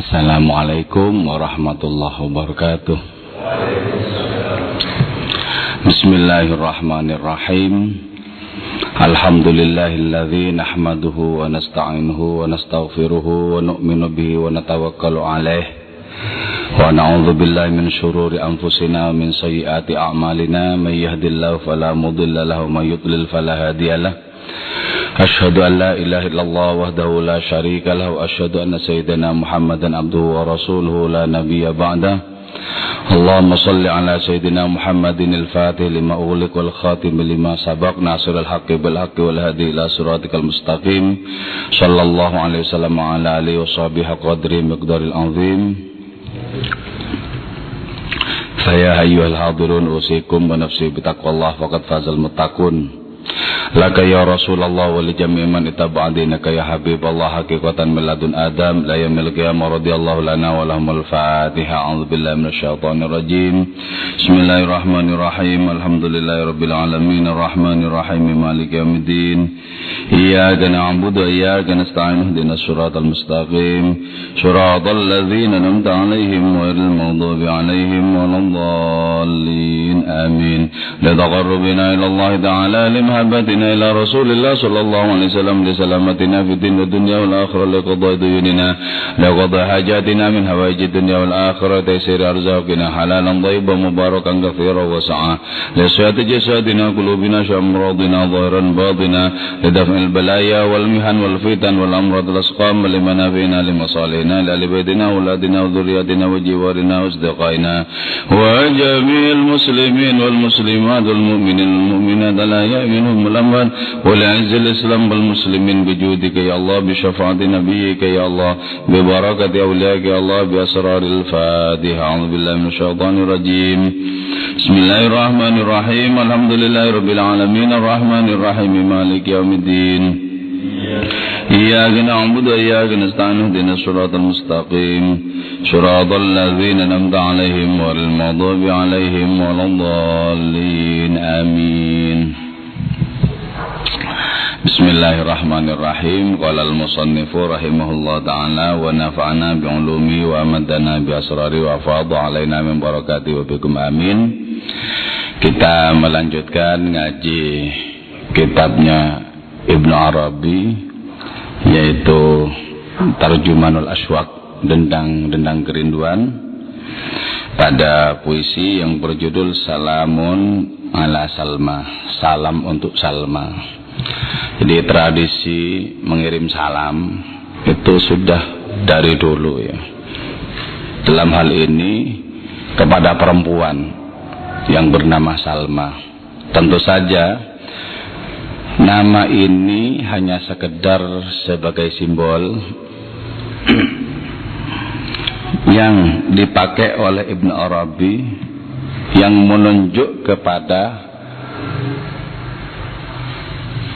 Assalamualaikum warahmatullahi wabarakatuh. Bismillahirrahmanirrahim. Alhamdulillahilladzi nahmaduhu wa nasta'inuhu wa nastaghfiruhu wa nu'minu bihi wa natawakkalu alaih. Wa na'udzu billahi min syururi anfusina wa min sayyiati a'malina. May yahdihillahu fala mudilla lahu wa may yudlil fala hadiyalah. Asyhadu an la ilaha illallah wahdahu la syarika lahu wa asyhadu anna sayyidana Muhammadan abduhu wa rasuluhu la nabiyya ba'da. Allahumma shalli ala sayyidina Muhammadin al-fatih lima ughliq wal khatim lima sabaq nasirul haqqi bil haqqi wal hadi ila siratikal mustaqim. Sallallahu alaihi wasallam wa ala alihi wa sahbihi qadri miqdaril azim. Saya ayyuhal hadirun usikum wa nafsi bitaqwallah faqad fazal muttaqun. Laka ya Rasulullah wa li jami'i man ittaba'a dinaka ya Habiballah haqiqatan min ladun Adam la yamil qiyamah radhiyallahu lana wa lahumul Fatiha. A'udzu billahi minasyaitonir rajim. Bismillahirrahmanirrahim. Alhamdulillahirabbil alamin arrahmanir rahim maliki yaumiddin. Iyyaka na'budu wa iyyaka nasta'in ihdinas siratal mustaqim. Shiratal ladzina an'amta 'alaihim ghairil maghdubi 'alaihim waladdallin. Amin. La taqarrubina ila Allah ta'ala limhabatina ila Rasulillah sallallahu alaihi wasallam li salamatina fid din wad dunya wal akhirah li qada'i duyunina la qada'i hajatina min hawaijid dunya wal akhirah taysir arzaqina halalan thayyiban mubarakan katsiran wa sa'a li sihhati jasadina qulubina shamradina dhahiran batina li daf'il balaya wal mihan wal fitan wal amrad wal asqam li manafina li masalihina li alibadina auladina wa dhurriyyatina wa jiwarina wa asdiqaina wa jami'il muslimin wal muslimat wal mu'minin wal mu'minat la ya'minhum ولعز الإسلام والمسلمين بجودك يا الله بشفاعة نبيك يا الله ببركة أوليائك يا الله بأسرار الفاتحة. أعوذ بالله من الشيطان الرجيم. بسم الله الرحمن الرحيم. الحمد لله رب العالمين الرحمن الرحيم مالك يوم الدين. إياك نعبد وإياك نستعين اهدنا الصراط المستقيم صراط الذين أنعمت عليهم غير المغضوب عليهم ولا الضالين. آمين. Bismillahirrahmanirrahim. Qala al-musannifu rahimahullah ta'ala wa nafa'ana bi'ulumi wa amadana bi'asrari wa fadha alaina min barakati wa bikum amin. Kita melanjutkan ngaji kitabnya Ibnu Arabi, yaitu Tarjumanul Aswaq, Dendang Kerinduan, pada puisi yang berjudul Salamun ala Salma, salam untuk Salma. Jadi tradisi mengirim salam itu sudah dari dulu ya. Dalam hal ini kepada perempuan yang bernama Salma. Tentu saja nama ini hanya sekedar sebagai simbol yang dipakai oleh Ibnu Arabi yang menunjuk kepada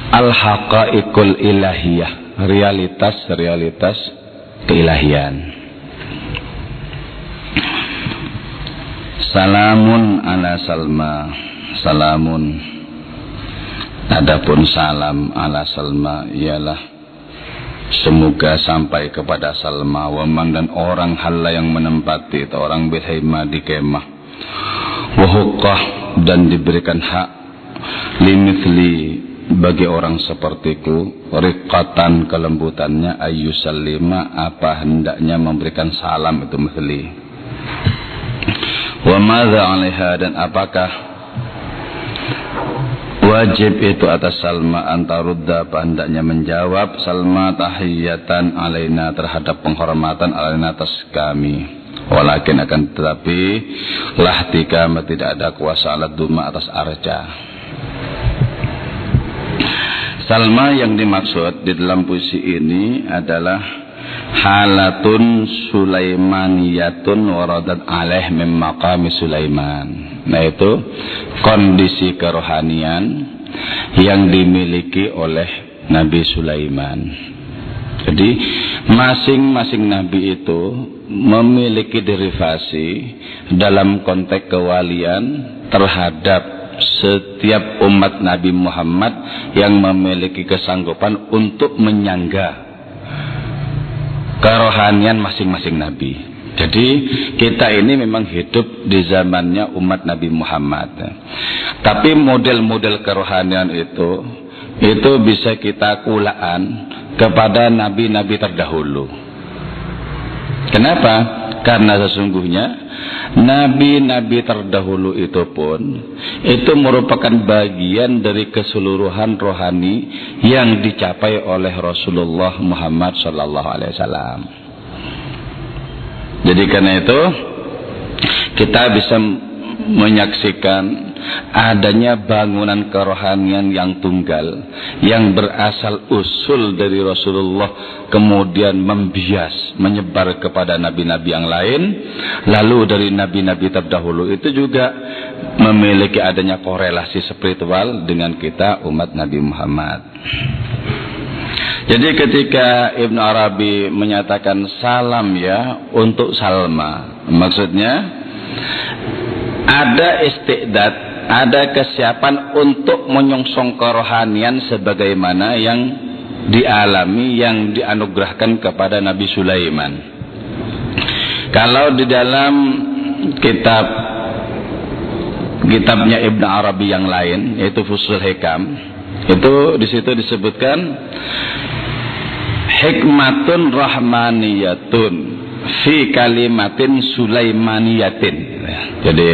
al-haqaiqul ilahiyah, realitas keilahian. Salamun ala Salma, salamun, adapun salam ala Salma ialah semoga sampai kepada Salma, waman dan orang halla yang menempati atau orang berkhemah di kemah, wahuqqah dan diberikan hak, limithli bagi orang sepertiku, riqatan kelembutannya, ayyusallima apa hendaknya memberikan salam itu mithli. Wa madza 'alaiha dan apakah wajib itu atas Salma antarudda apa hendaknya menjawab Salma tahiyatan alaina terhadap penghormatan alaina atas kami. Walakin akan tetapi lahtika tidak ada kuasa alat duma atas arja. Salma yang dimaksud di dalam puisi ini adalah halatun Sulaimaniyatun waradat alaih min maqami Sulaiman. Nah itu kondisi kerohanian yang dimiliki oleh Nabi Sulaiman. Jadi masing-masing nabi itu memiliki derivasi dalam konteks kewalian terhadap setiap umat Nabi Muhammad yang memiliki kesanggupan untuk menyangga kerohanian masing-masing nabi. Jadi kita ini memang hidup di zamannya umat Nabi Muhammad. Tapi model-model kerohanian itu bisa kita kulaan kepada nabi-nabi terdahulu. Kenapa? Karena sesungguhnya nabi-nabi terdahulu itu pun itu merupakan bagian dari keseluruhan rohani yang dicapai oleh Rasulullah Muhammad SAW. Jadi karena itu kita bisa menyaksikan adanya bangunan kerohanian yang tunggal yang berasal usul dari Rasulullah, kemudian membias menyebar kepada nabi-nabi yang lain, lalu dari nabi-nabi terdahulu itu juga memiliki adanya korelasi spiritual dengan kita umat Nabi Muhammad. Jadi ketika Ibnu Arabi menyatakan salam ya untuk Salma, maksudnya ada istiqdad, ada kesiapan untuk menyongsong kerohanian sebagaimana yang dialami, yang dianugerahkan kepada Nabi Sulaiman. Kalau di dalam kitabnya Ibnu Arabi yang lain, yaitu Fusul Hikam, itu di situ disebutkan hikmatun rahmaniyatun fi kalimatin sulaimaniyatin. Jadi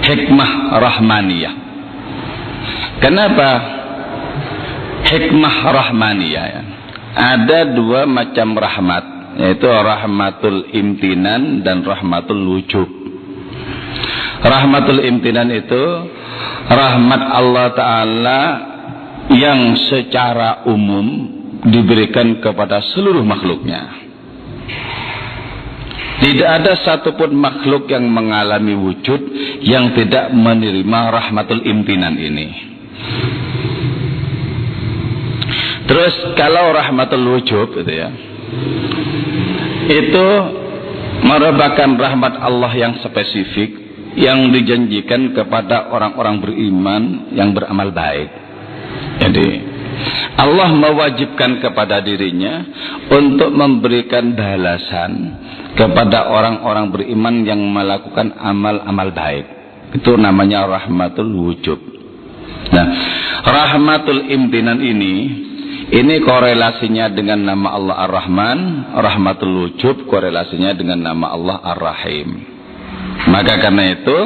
hikmah rahmaniyah. Kenapa hikmah rahmaniyah? Ada dua macam rahmat, yaitu rahmatul imtinan dan rahmatul wujub. Rahmatul imtinan itu rahmat Allah Ta'ala yang secara umum diberikan kepada seluruh makhluknya. Tidak ada satupun makhluk yang mengalami wujud yang tidak menerima rahmatul imtinan ini. Terus kalau rahmatul wujub itu merupakan rahmat Allah yang spesifik yang dijanjikan kepada orang-orang beriman yang beramal baik. Jadi Allah mewajibkan kepada dirinya untuk memberikan balasan kepada orang-orang beriman yang melakukan amal-amal baik. Itu namanya rahmatul wujub. Nah, rahmatul imtinan ini korelasinya dengan nama Allah Ar-Rahman. Rahmatul wujub korelasinya dengan nama Allah Ar-Rahim. Maka karena itu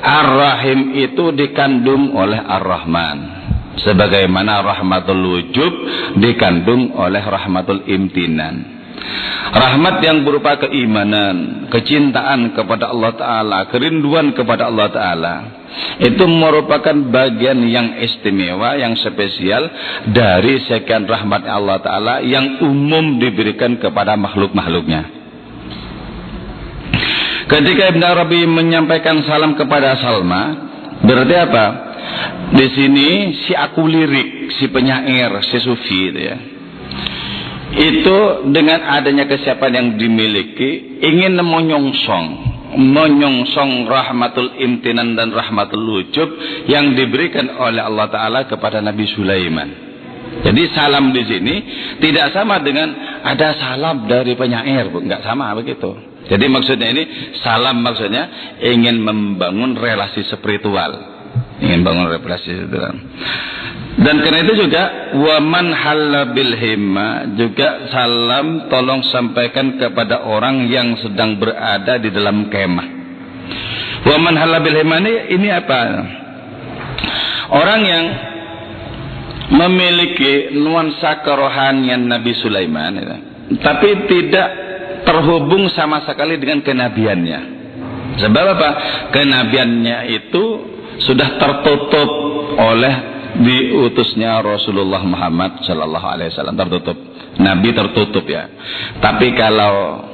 Ar-Rahim itu dikandung oleh Ar-Rahman, sebagaimana rahmatul wujub dikandung oleh rahmatul imtinan. Rahmat yang berupa keimanan, kecintaan kepada Allah Ta'ala, kerinduan kepada Allah Ta'ala, itu merupakan bagian yang istimewa, yang spesial dari sekian rahmat Allah Ta'ala yang umum diberikan kepada makhluk-makhluknya. Ketika Ibn Arabi menyampaikan salam kepada Salma, berarti apa? Di sini si aku lirik, si penyair, si sufi itu dengan adanya kesiapan yang dimiliki ingin menyongsong rahmatul imtinan dan rahmatul wujub yang diberikan oleh Allah Ta'ala kepada Nabi Sulaiman. Jadi salam di sini tidak sama dengan ada salam dari penyair, enggak sama begitu. Jadi maksudnya ini salam maksudnya ingin membangun relasi spiritual, ingin bangun relasi spiritual. Dan karena itu juga waman halla bil himma, juga salam tolong sampaikan kepada orang yang sedang berada di dalam kemah. Waman halla bil himma ini apa? Orang yang memiliki nuansa kerohanian Nabi Sulaiman, tapi tidak terhubung sama sekali dengan kenabiannya. Sebab apa? Kenabiannya itu sudah tertutup oleh diutusnya Rasulullah Muhammad Sallallahu Alaihi Wasallam, tertutup. Nabi tertutup ya. Tapi kalau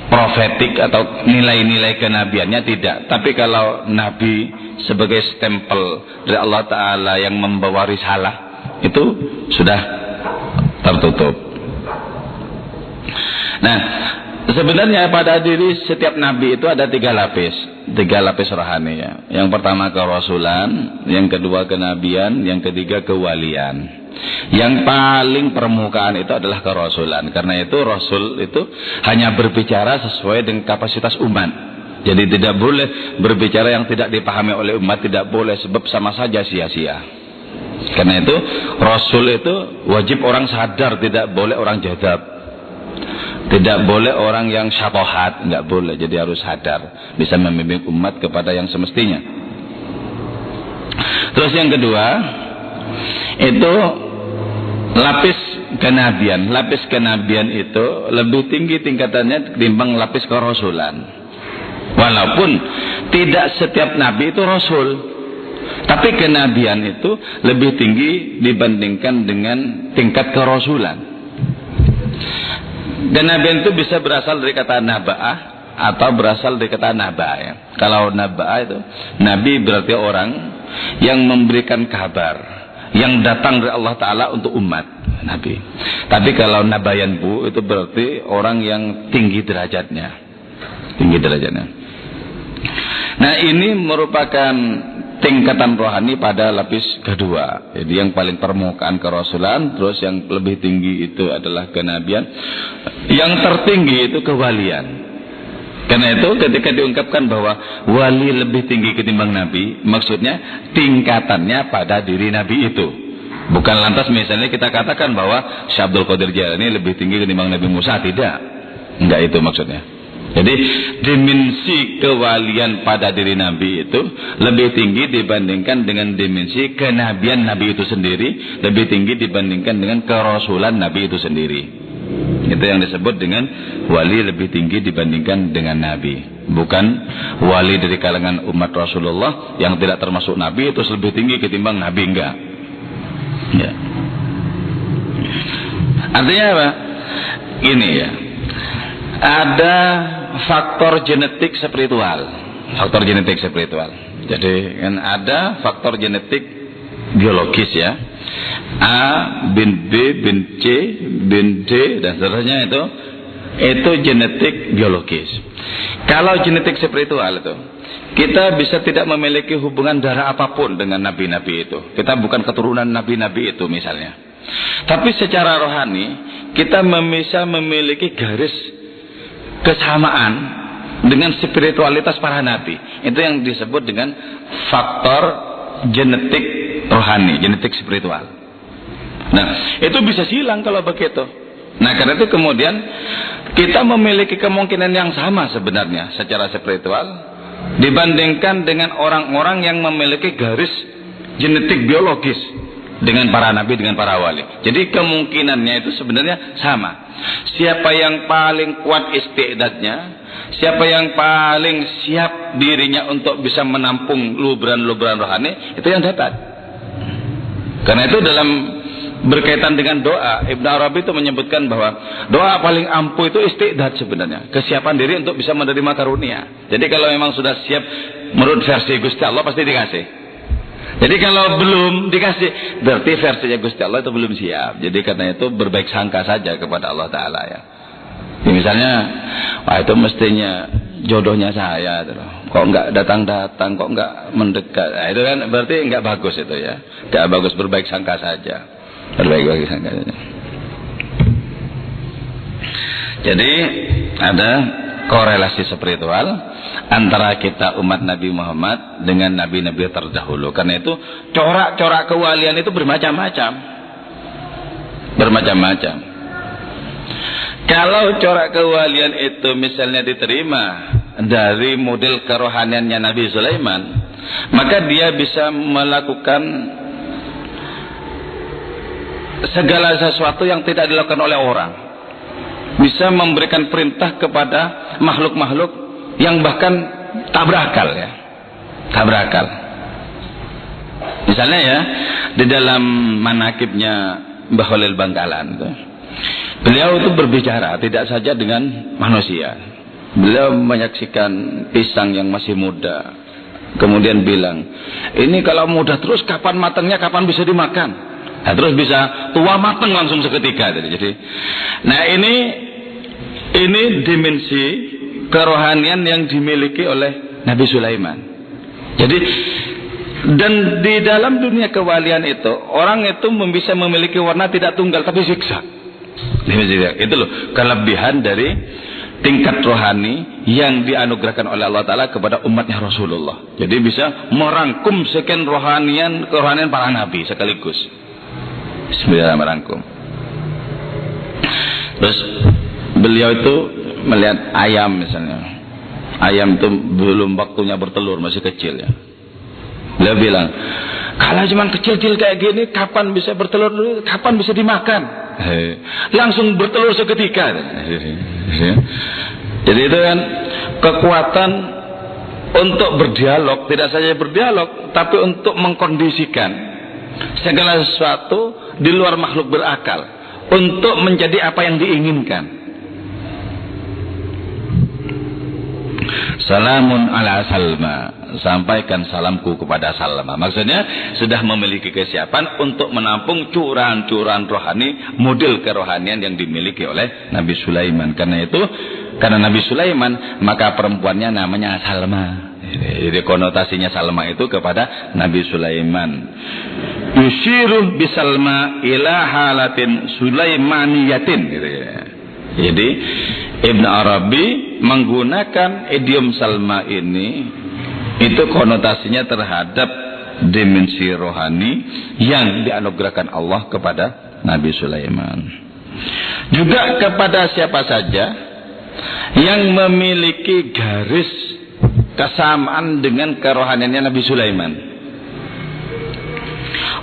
profetik atau nilai-nilai kenabiannya tidak. Tapi kalau Nabi sebagai stempel dari Allah Ta'ala yang membawa risalah, itu sudah tertutup. Nah, Sebenarnya pada diri setiap nabi itu ada tiga lapis rohani ya. Yang pertama kerasulan, yang kedua kenabian, yang ketiga kewalian. Yang paling permukaan itu adalah kerasulan. Karena itu rasul itu hanya berbicara sesuai dengan kapasitas umat. Jadi tidak boleh berbicara yang tidak dipahami oleh umat, tidak boleh, sebab sama saja sia-sia. Karena itu rasul itu wajib orang sadar, tidak boleh orang jadab. Tidak boleh orang yang syatohat, nggak boleh. Jadi harus sadar, bisa membimbing umat kepada yang semestinya. Terus yang kedua itu lapis kenabian. Lapis kenabian itu lebih tinggi tingkatannya ketimbang lapis kerasulan. Walaupun tidak setiap nabi itu rasul, tapi kenabian itu lebih tinggi dibandingkan dengan tingkat kerasulan. Kenabian itu bisa berasal dari kata naba'ah atau berasal dari kata naba ya. Kalau naba'ah itu nabi berarti orang yang memberikan kabar yang datang dari Allah Ta'ala untuk umat, nabi. Tapi kalau nabayan bu itu berarti orang yang tinggi derajatnya. Nah ini merupakan tingkatan rohani pada lapis kedua. Jadi yang paling permukaan kerasulan, terus yang lebih tinggi itu adalah kenabian, yang tertinggi itu kewalian. Karena itu ketika diungkapkan bahwa wali lebih tinggi ketimbang nabi, maksudnya tingkatannya pada diri nabi itu. Bukan lantas misalnya kita katakan bahwa Syekh Abdul Qadir Jailani lebih tinggi ketimbang Nabi Musa, tidak. Enggak itu maksudnya. Jadi dimensi kewalian pada diri Nabi itu lebih tinggi dibandingkan dengan dimensi kenabian Nabi itu sendiri, lebih tinggi dibandingkan dengan kerasulan Nabi itu sendiri. Itu yang disebut dengan wali lebih tinggi dibandingkan dengan Nabi. Bukan wali dari kalangan umat Rasulullah yang tidak termasuk Nabi itu lebih tinggi ketimbang Nabi, enggak. Ya. Artinya apa? Ini ya. Ada faktor genetik spiritual. Jadi kan ada faktor genetik biologis ya. A bin B bin C bin D dan seterusnya itu genetik biologis. Kalau genetik spiritual itu, kita bisa tidak memiliki hubungan darah apapun dengan nabi-nabi itu. Kita bukan keturunan nabi-nabi itu misalnya. Tapi secara rohani kita bisa memiliki garis kesamaan dengan spiritualitas para nabi. Itu yang disebut dengan faktor genetik rohani, genetik spiritual. Nah, itu bisa silang kalau begitu. Nah, karena itu kemudian kita memiliki kemungkinan yang sama sebenarnya secara spiritual dibandingkan dengan orang-orang yang memiliki garis genetik biologis dengan para nabi, dengan para wali. Jadi kemungkinannya itu sebenarnya sama. Siapa yang paling kuat istiqdatnya, siapa yang paling siap dirinya untuk bisa menampung luberan-luberan rohani, itu yang dapat. Karena itu dalam berkaitan dengan doa, Ibnu Arabi itu menyebutkan bahwa doa paling ampuh itu istiqdat sebenarnya, kesiapan diri untuk bisa menerima karunia. Jadi kalau memang sudah siap menurut versi Gusti Allah pasti dikasih. Jadi kalau belum dikasih, berarti versinya Gusti Allah itu belum siap. Jadi karena itu berbaik sangka saja kepada Allah Ta'ala ya. Ya misalnya, wah itu mestinya jodohnya saya, kok enggak datang-datang, kok enggak mendekat. Nah, itu kan berarti enggak bagus itu ya. Enggak bagus, berbaik sangka saja. Berbaik sangka saja. Jadi ada korelasi spiritual antara kita umat Nabi Muhammad dengan nabi-nabi terdahulu. Karena itu corak-corak kewalian itu bermacam-macam. Kalau corak kewalian itu misalnya diterima dari model kerohaniannya Nabi Sulaiman, maka dia bisa melakukan segala sesuatu yang tidak dilakukan oleh orang. Bisa memberikan perintah kepada makhluk-makhluk yang bahkan tak berakal ya. Tak berakal. Misalnya ya, di dalam manakibnya Mbah Khalil Bangkalan itu, beliau itu berbicara tidak saja dengan manusia. Beliau menyaksikan pisang yang masih muda, kemudian bilang, ini kalau muda terus kapan matangnya, kapan bisa dimakan? Nah, terus bisa tua matang langsung seketika. Jadi, nah ini Ini dimensi kerohanian yang dimiliki oleh Nabi Sulaiman. Jadi, dan di dalam dunia kewalian itu, orang itu bisa memiliki warna tidak tunggal tapi zigzag. Itu loh kelebihan dari tingkat rohani yang dianugerahkan oleh Allah Ta'ala kepada umatnya Rasulullah. Jadi bisa merangkum sekian kerohanian para nabi sekaligus. Bismillah, merangkum. Terus beliau itu melihat ayam misalnya. Ayam itu belum waktunya bertelur, masih kecil ya. Beliau bilang, kalau cuma kecil-kecil kayak gini, kapan bisa bertelur, kapan bisa dimakan? Langsung bertelur seketika. Jadi itu kan kekuatan untuk berdialog, tidak saja berdialog, tapi untuk mengkondisikan segala sesuatu di luar makhluk berakal untuk menjadi apa yang diinginkan. Salamun ala Salma, sampaikan salamku kepada Salma. Maksudnya sudah memiliki kesiapan untuk menampung curahan-curahan rohani, model kerohanian yang dimiliki oleh Nabi Sulaiman. Karena Nabi Sulaiman, maka perempuannya namanya Salma. Jadi konotasinya Salma itu kepada Nabi Sulaiman. Yushiru bisalma ila halatin Sulaimaniyatin. Jadi Ibn Arabi menggunakan idiom Salma ini, itu konotasinya terhadap dimensi rohani yang dianugerahkan Allah kepada Nabi Sulaiman. Juga kepada siapa saja yang memiliki garis kesamaan dengan kerohaniannya Nabi Sulaiman.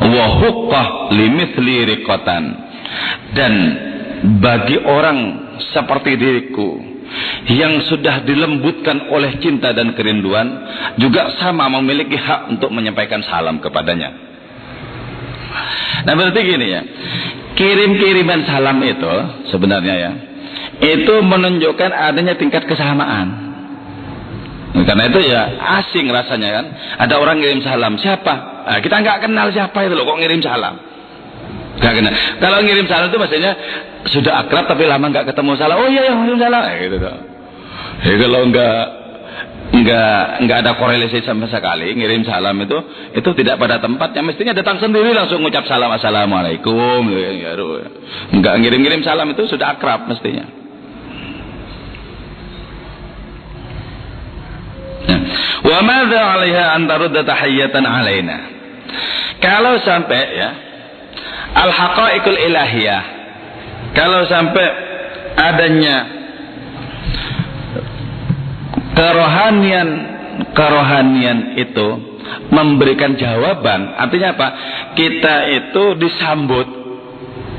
Wa huqqah limithli riqatan, dan bagi orang seperti diriku yang sudah dilembutkan oleh cinta dan kerinduan, juga sama memiliki hak untuk menyampaikan salam kepadanya. Nah berarti gini ya, kirim-kiriman salam itu sebenarnya ya, itu menunjukkan adanya tingkat kesamaan. Karena itu ya asing rasanya kan, ada orang ngirim salam, siapa? Nah, kita nggak kenal siapa itu loh, kok ngirim salam? Nggak kenal. Kalau ngirim salam itu maksudnya sudah akrab tapi lama nggak ketemu salam. Oh iya ngirim salam, gitu tuh. Jadi kalau nggak ada korelasi sama sekali, ngirim salam itu tidak pada tempatnya. Mestinya datang sendiri langsung ngucap salam, assalamualaikum. Nggak ngirim salam, itu sudah akrab mestinya. Wa madza 'alaiha an tarudda tahiyatan 'alaina. Kalau sampai ya al-haqa'iqul ilahiyah, kalau sampai adanya kerohanian itu memberikan jawaban, artinya apa? Kita itu disambut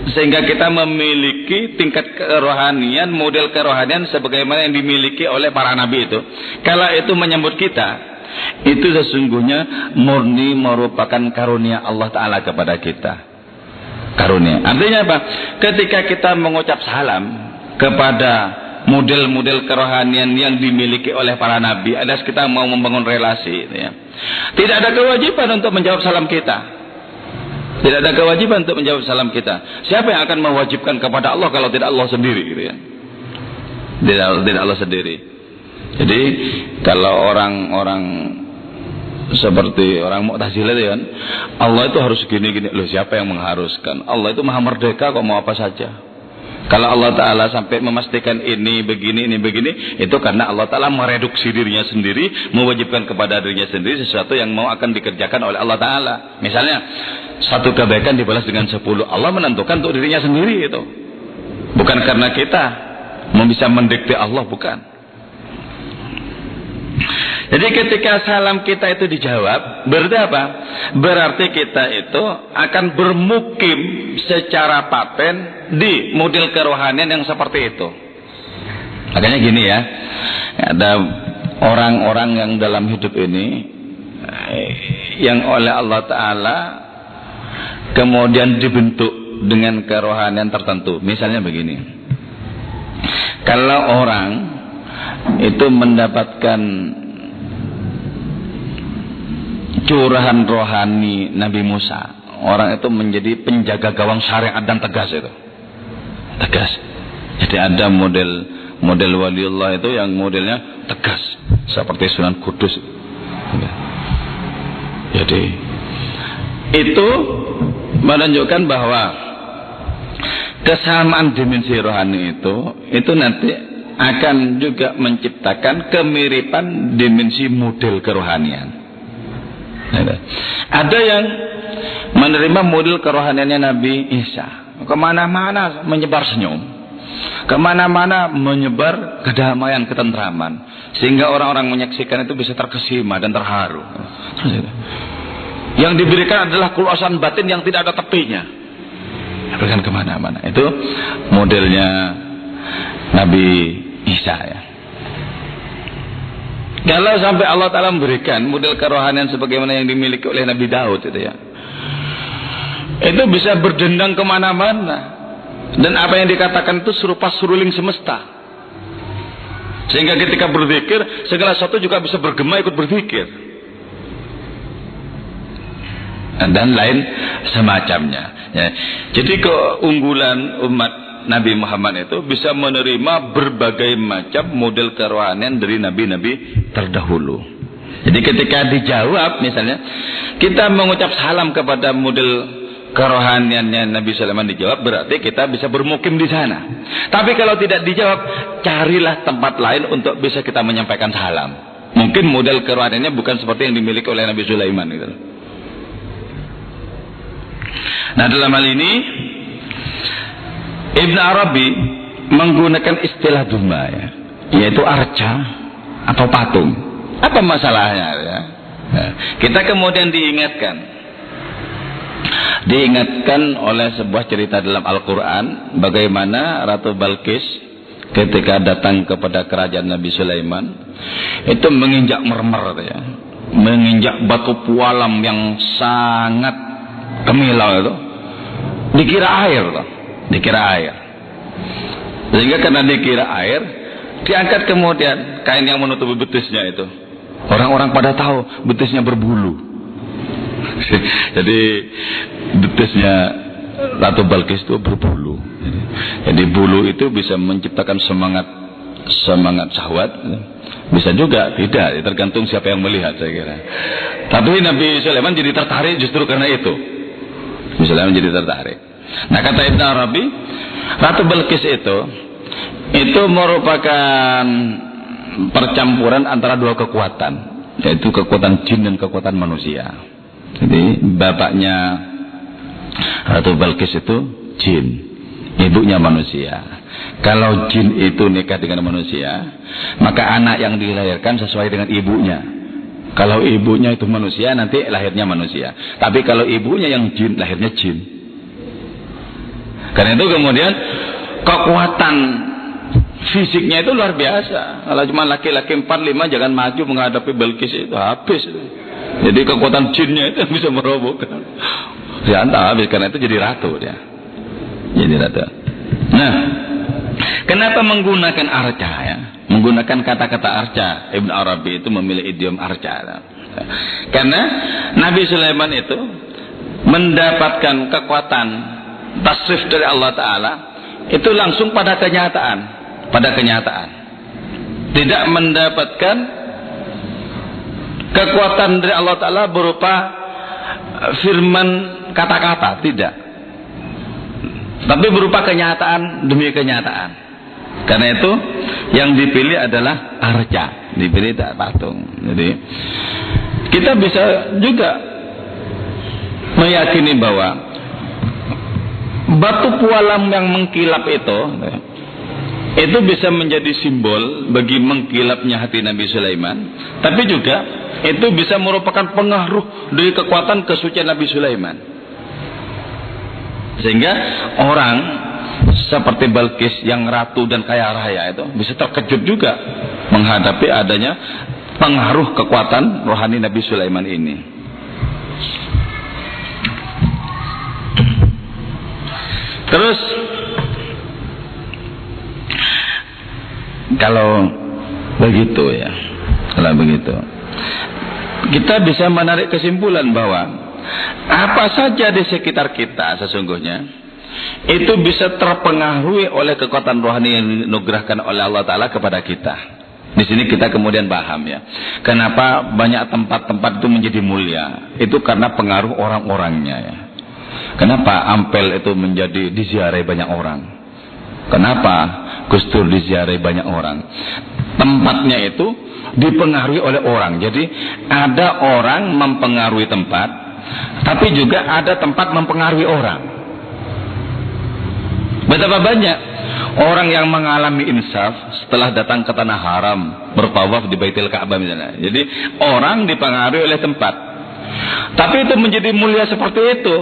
sehingga kita memiliki tingkat kerohanian, model kerohanian sebagaimana yang dimiliki oleh para nabi itu. Kalau itu menyambut kita, itu sesungguhnya murni merupakan karunia Allah Ta'ala kepada kita. Karunia. Artinya apa? Ketika kita mengucap salam kepada model-model kerohanian yang dimiliki oleh para nabi, ada kita mau membangun relasi, ya. Tidak ada kewajiban untuk menjawab salam kita. Tidak ada kewajiban untuk menjawab salam kita. Siapa yang akan mewajibkan kepada Allah kalau tidak Allah sendiri, gitu ya? Tidak Allah sendiri. Jadi kalau orang-orang seperti orang Mu'tazilah itu kan, Allah itu harus gini-gini. Loh, siapa yang mengharuskan? Allah itu maha merdeka, kok mau apa saja. Kalau Allah Ta'ala sampai memastikan ini begini, itu karena Allah Ta'ala mereduksi dirinya sendiri, mewajibkan kepada dirinya sendiri sesuatu yang mau akan dikerjakan oleh Allah Ta'ala. Misalnya satu kebaikan dibalas dengan 10, Allah menentukan untuk dirinya sendiri itu, bukan karena kita bisa mendikte Allah, bukan. Jadi ketika salam kita itu dijawab, berarti apa? Berarti kita itu akan bermukim secara paten di model kerohanian yang seperti itu. Makanya gini ya, ada orang-orang yang dalam hidup ini yang oleh Allah Ta'ala kemudian dibentuk dengan kerohanian tertentu. Misalnya begini, kalau orang itu mendapatkan curahan rohani Nabi Musa, orang itu menjadi penjaga gawang syariat dan tegas itu. Tegas. Jadi ada model Model waliullah itu yang modelnya tegas seperti Sunan Kudus. Jadi itu menunjukkan bahwa kesamaan dimensi rohani itu nanti akan juga menciptakan kemiripan dimensi model kerohanian. Ada yang menerima model kerohaniannya Nabi Isa, kemana-mana menyebar senyum, kemana-mana menyebar kedamaian, ketentraman, sehingga orang-orang menyaksikan itu bisa terkesima dan terharu. Yang diberikan adalah keluasan batin yang tidak ada tepinya, berikan kemana-mana. Itu modelnya Nabi Isa ya. Kalau sampai Allah Ta'ala memberikan model kerohanian sebagaimana yang dimiliki oleh Nabi Daud itu ya, itu bisa berdendang kemana-mana, dan apa yang dikatakan itu serupa seruling semesta, sehingga ketika berzikir segala sesuatu juga bisa bergema ikut berzikir dan lain semacamnya ya. Jadi keunggulan umat Nabi Muhammad itu bisa menerima berbagai macam model kerohanian dari nabi-nabi terdahulu. Jadi ketika dijawab, misalnya kita mengucap salam kepada model kerohaniannya Nabi Sulaiman dijawab, berarti kita bisa bermukim di sana. Tapi kalau tidak dijawab, carilah tempat lain untuk bisa kita menyampaikan salam. Mungkin model kerohaniannya bukan seperti yang dimiliki oleh Nabi Sulaiman gitu. Nah, dalam hal ini Ibn Arabi menggunakan istilah duma ya, yaitu arca atau patung. Apa masalahnya ya? Nah, kita kemudian diingatkan oleh sebuah cerita dalam Al-Quran, bagaimana Ratu Balqis ketika datang kepada kerajaan Nabi Sulaiman itu menginjak mermer ya, menginjak batu pualam yang sangat kemilau itu, dikira air loh. Dikira air, sehingga karena dikira air diangkat kemudian kain yang menutupi betisnya itu. Orang-orang pada tahu betisnya berbulu. Jadi betisnya Ratu Balqis itu berbulu. Jadi bulu itu bisa menciptakan semangat syahwat, bisa juga tidak, tergantung siapa yang melihat saya kira. Tapi Nabi Sulaiman jadi tertarik justru karena itu. Nabi Sulaiman jadi tertarik. Nah, kata Ibn Arabi, Ratu Balqis itu merupakan percampuran antara dua kekuatan, yaitu kekuatan jin dan kekuatan manusia. Jadi bapaknya Ratu Balqis itu jin, ibunya manusia. Kalau jin itu nikah dengan manusia, maka anak yang dilahirkan sesuai dengan ibunya. Kalau ibunya itu manusia, nanti lahirnya manusia. Tapi kalau ibunya yang jin, lahirnya jin. Karena itu kemudian kekuatan fisiknya itu luar biasa. Kalau cuma laki-laki 4-5 jangan maju menghadapi Balqis itu habis. Jadi kekuatan jinnya itu bisa merobohkan. Ya entah habis, karena itu jadi ratu dia. Jadi ratu. Nah, kenapa menggunakan arca ya? Menggunakan kata-kata arca. Ibn Arabi itu memilih idiom arca. Karena Nabi Sulaiman itu mendapatkan kekuatan tasrif dari Allah Ta'ala itu langsung pada kenyataan, tidak mendapatkan kekuatan dari Allah Ta'ala berupa firman kata-kata, tidak, tapi berupa kenyataan demi kenyataan. Karena itu yang dipilih adalah arca, dipilih tak patung. Jadi kita bisa juga meyakini bahwa batu pualam yang mengkilap itu bisa menjadi simbol bagi mengkilapnya hati Nabi Sulaiman, tapi juga itu bisa merupakan pengaruh dari kekuatan kesucian Nabi Sulaiman, sehingga orang seperti Balqis yang ratu dan kaya raya itu bisa terkejut juga menghadapi adanya pengaruh kekuatan rohani Nabi Sulaiman ini. Terus kalau begitu ya, kita bisa menarik kesimpulan bahwa apa saja di sekitar kita sesungguhnya itu bisa terpengaruhi oleh kekuatan rohani yang dinugerahkan oleh Allah Ta'ala kepada kita. Di sini kita kemudian paham ya, kenapa banyak tempat-tempat itu menjadi mulia. Itu karena pengaruh orang-orangnya ya. Kenapa Ampel itu menjadi diziarahi banyak orang? Kenapa Gus Dur diziarahi banyak orang? Tempatnya itu dipengaruhi oleh orang. Jadi ada orang mempengaruhi tempat, tapi juga ada tempat mempengaruhi orang. Betapa banyak orang yang mengalami insaf setelah datang ke tanah haram, bertawaf di Baitul Ka'bah misalnya. Jadi orang dipengaruhi oleh tempat. Tapi itu menjadi mulia seperti itu.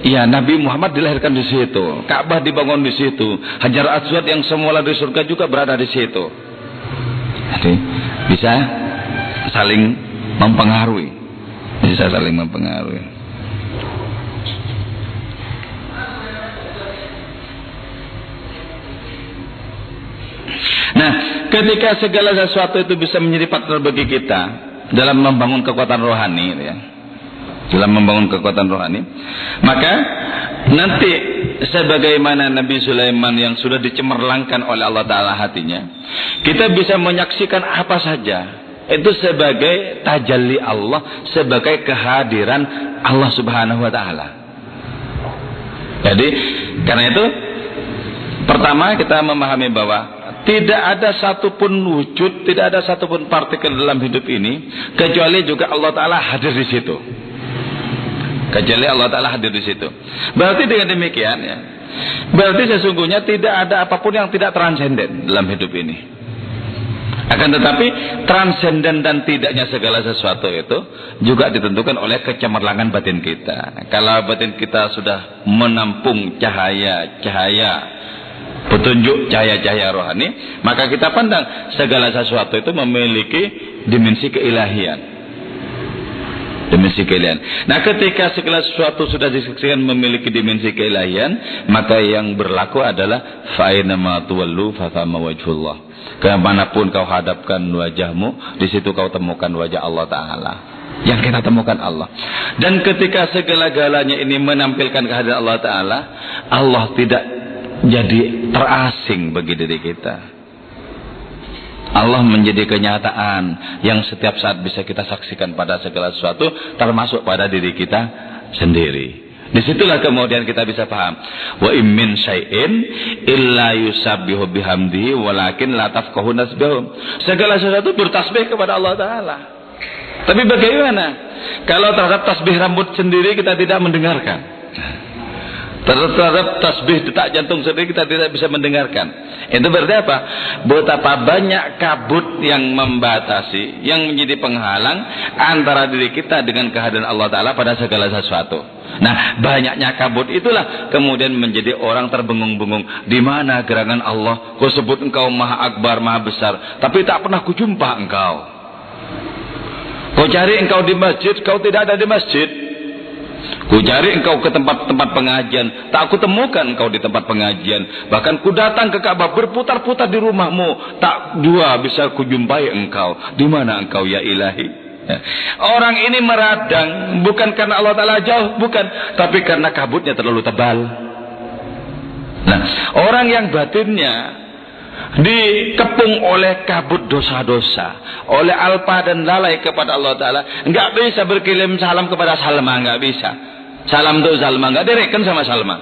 Ya, Nabi Muhammad dilahirkan di situ, Ka'bah dibangun di situ, Hajar Aswad yang semula di surga juga berada di situ. Jadi bisa saling mempengaruhi. Bisa saling mempengaruhi. Nah, ketika segala sesuatu itu bisa menjadi partner bagi kita dalam membangun kekuatan rohani ya. Dalam membangun kekuatan rohani, maka nanti sebagaimana Nabi Sulaiman yang sudah dicemerlangkan oleh Allah Ta'ala hatinya, kita bisa menyaksikan apa saja itu sebagai tajalli Allah, sebagai kehadiran Allah Subhanahu wa Ta'ala. Jadi karena itu pertama kita memahami bahwa tidak ada satupun wujud, tidak ada satupun partikel dalam hidup ini kecuali juga Allah Ta'ala hadir di situ. Kecuali Allah Ta'ala hadir di situ. Berarti dengan demikian ya, berarti sesungguhnya tidak ada apapun yang tidak transenden dalam hidup ini. Akan tetapi transenden dan tidaknya segala sesuatu itu juga ditentukan oleh kecemerlangan batin kita. Kalau batin kita sudah menampung cahaya-cahaya petunjuk, cahaya-cahaya rohani, maka kita pandang segala sesuatu itu memiliki dimensi keilahian. Dimensi keilahian. Nah, ketika segala sesuatu sudah disaksikan memiliki dimensi keilahian, maka yang berlaku adalah fa'inama tuwallu fathamma wajhullah. Kemanapun kau hadapkan wajahmu, di situ kau temukan wajah Allah Ta'ala. Yang kita temukan Allah. Dan ketika segala-galanya ini menampilkan kehadiran Allah Ta'ala, Allah tidak jadi terasing bagi diri kita. Allah menjadi kenyataan yang setiap saat bisa kita saksikan pada segala sesuatu, termasuk pada diri kita sendiri. Disitulah kemudian kita bisa paham. Wa im min syai'in illa yusabbihu bihamdihi walakin la tafqahun tasbihum. Segala sesuatu bertasbih kepada Allah Ta'ala. Tapi bagaimana kalau terhadap tasbih rambut sendiri kita tidak mendengarkan? Terhadap tasbih detak jantung sendiri kita tidak bisa mendengarkan. Itu berarti apa? Betapa banyak kabut yang membatasi, yang menjadi penghalang antara diri kita dengan kehadiran Allah Ta'ala pada segala sesuatu. Nah, banyaknya kabut itulah kemudian menjadi orang terbengung-bengung. Di mana gerangan Allah? Kau sebut engkau maha akbar, maha besar, tapi tak pernah kujumpa engkau. Kau cari engkau di masjid, kau tidak ada di masjid. Ku cari engkau ke tempat-tempat pengajian, tak aku temukan engkau di tempat pengajian. Bahkan ku datang ke Ka'bah, berputar-putar di rumahmu, tak jua bisa ku jumpai engkau. Di mana engkau ya ilahi? Orang ini meradang bukan karena Allah Ta'ala jauh, bukan, tapi karena kabutnya terlalu tebal. Nah, orang yang batinnya dikepung oleh kabut dosa-dosa, oleh alpa dan lalai kepada Allah Ta'ala, nggak bisa berkirim salam kepada Salma, nggak bisa. Salam untuk Salma nggak direken sama Salma,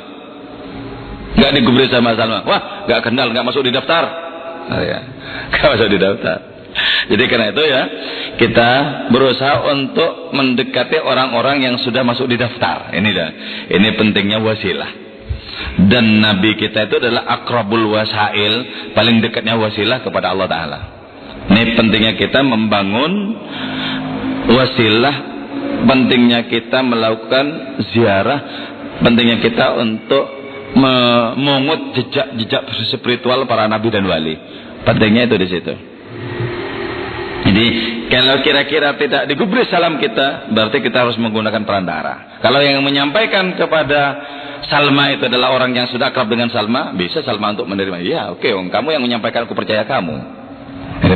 nggak digubris sama Salma. Wah, nggak kenal, nggak masuk di daftar. Nggak masuk di daftar. Jadi karena itu ya, kita berusaha untuk mendekati orang-orang yang sudah masuk di daftar. Ini pentingnya wasilah. Dan Nabi kita itu adalah akrabul wasail, paling dekatnya wasilah kepada Allah Ta'ala. Ini pentingnya kita membangun wasilah, pentingnya kita melakukan ziarah, pentingnya kita untuk memungut jejak-jejak spiritual para nabi dan wali. Pentingnya itu di situ. Jadi kalau kira-kira tidak digubris salam kita, berarti kita harus menggunakan perantara. Kalau yang menyampaikan kepada Salma itu adalah orang yang sudah akrab dengan Salma, bisa Salma untuk menerima. Ya, oke, kamu yang menyampaikan, aku percaya kamu. Ini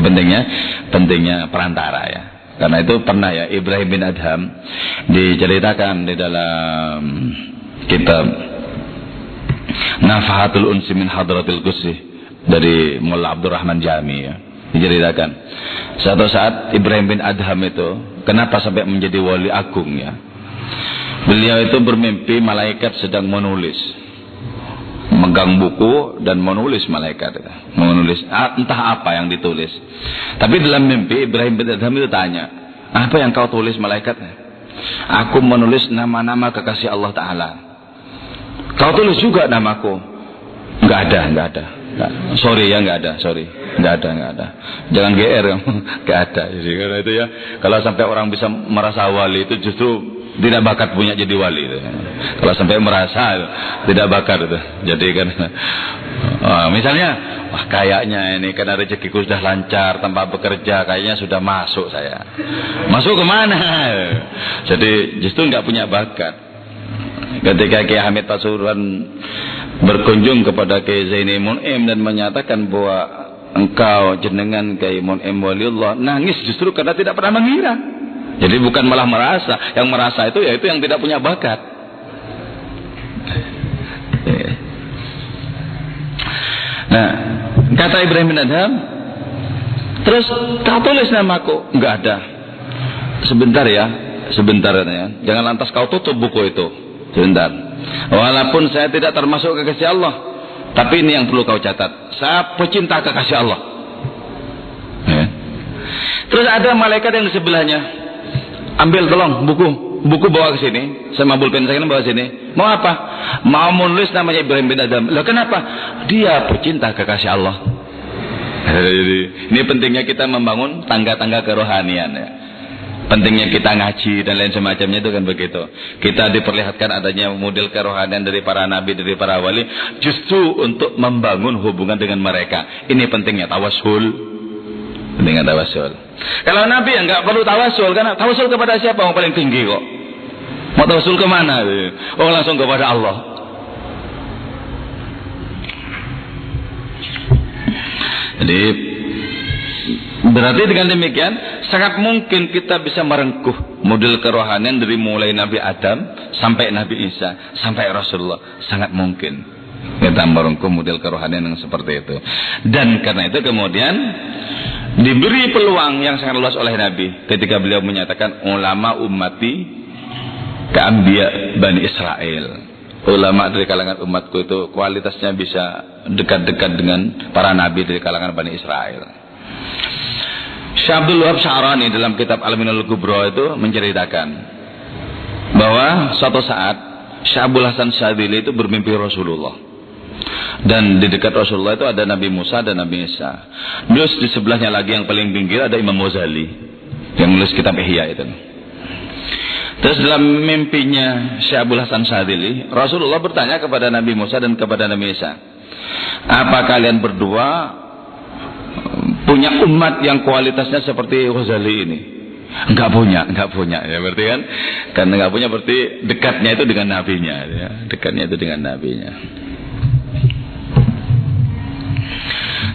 pentingnya perantara ya. Karena itu pernah ya Ibrahim bin Adham diceritakan di dalam kitab Nafahatul Unsi min Hadratil Qudsi dari Mullah Abdurrahman Jami ya. Diceritakan suatu saat Ibrahim bin Adham itu kenapa sampai menjadi wali agung ya. Beliau itu bermimpi malaikat sedang menulis, megang buku dan menulis malaikat itu. Menulis entah apa yang ditulis. Tapi dalam mimpi Ibrahim bin Adham itu tanya, apa yang kau tulis malaikat? Aku menulis nama-nama kekasih Allah Ta'ala. Kau tulis juga namaku? Enggak ada. Sorry ya, enggak ada. Jangan GR ya. Enggak ada. Jadi karena itu ya, kalau sampai orang bisa merasa wali itu justru tidak bakat punya jadi wali itu. Kalau sampai merasa tidak bakat itu. Jadi kan misalnya kayaknya ini karena rezekiku sudah lancar tanpa bekerja, kayaknya sudah masuk saya. Masuk kemana? Jadi justru nggak punya bakat. Ketika Kiai Hamid Pasuruan berkunjung kepada Kiai Zaini Mun'im dan menyatakan bahwa engkau jenengan Kiai Mun'im waliullah, nangis justru karena tidak pernah mengira. Jadi bukan malah merasa, yang merasa itu yaitu yang tidak punya bakat. Nah, kata Ibrahim bin Adham, terus kau tulis namaku? Enggak ada. Sebentar ya. Jangan lantas kau tutup buku itu. Sebentar. Walaupun saya tidak termasuk kekasih Allah, tapi ini yang perlu kau catat. Saya pecinta kekasih Allah. Ya. Terus ada malaikat yang di sebelahnya. Ambil tolong buku bawa ke sini. Sama pulpen saya bawa sini. Mau apa? Mau menulis namanya Ibrahim bin Adham. Lah kenapa? Dia pecinta kekasih Allah. Ini pentingnya kita membangun tangga-tangga kerohanian ya. Pentingnya kita ngaji dan lain semacamnya itu kan begitu. Kita diperlihatkan adanya model kerohanian dari para nabi, dari para wali, justru untuk membangun hubungan dengan mereka. Ini pentingnya tawasul. Pentingnya tawasul. Kalau nabi ya nggak perlu tawasul, karena tawasul kepada siapa? Yang paling tinggi kok. Mau tawasul kemana? Oh langsung kepada Allah. Jadi berarti dengan demikian sangat mungkin kita bisa merengkuh model kerohanian dari mulai Nabi Adam sampai Nabi Isa sampai Rasulullah. Sangat mungkin kita merengkuh model kerohanian yang seperti itu. Dan karena itu kemudian diberi peluang yang sangat luas oleh Nabi ketika beliau menyatakan ulama ummati ka'ambiya Bani Israel. Ulama dari kalangan umatku itu kualitasnya bisa dekat-dekat dengan para nabi dari kalangan Bani Israel. Syekh Abdul Wahab Sya'rani dalam kitab Al-Minanul Kubra itu menceritakan bahwa suatu saat Syekh Abdul Hasan Syadzili itu bermimpi Rasulullah. Dan di dekat Rasulullah itu ada Nabi Musa dan Nabi Isa. Terus di sebelahnya lagi yang paling pinggir ada Imam Ghazali yang menulis kitab Ihya itu. Terus dalam mimpinya Syekh Abdul Hasan Syadzili, Rasulullah bertanya kepada Nabi Musa dan kepada Nabi Isa, apa kalian berdua punya umat yang kualitasnya seperti Ghazali ini? Enggak punya ya, berarti kan karena enggak punya berarti dekatnya itu dengan nabinya ya. Dekatnya itu dengan nabinya.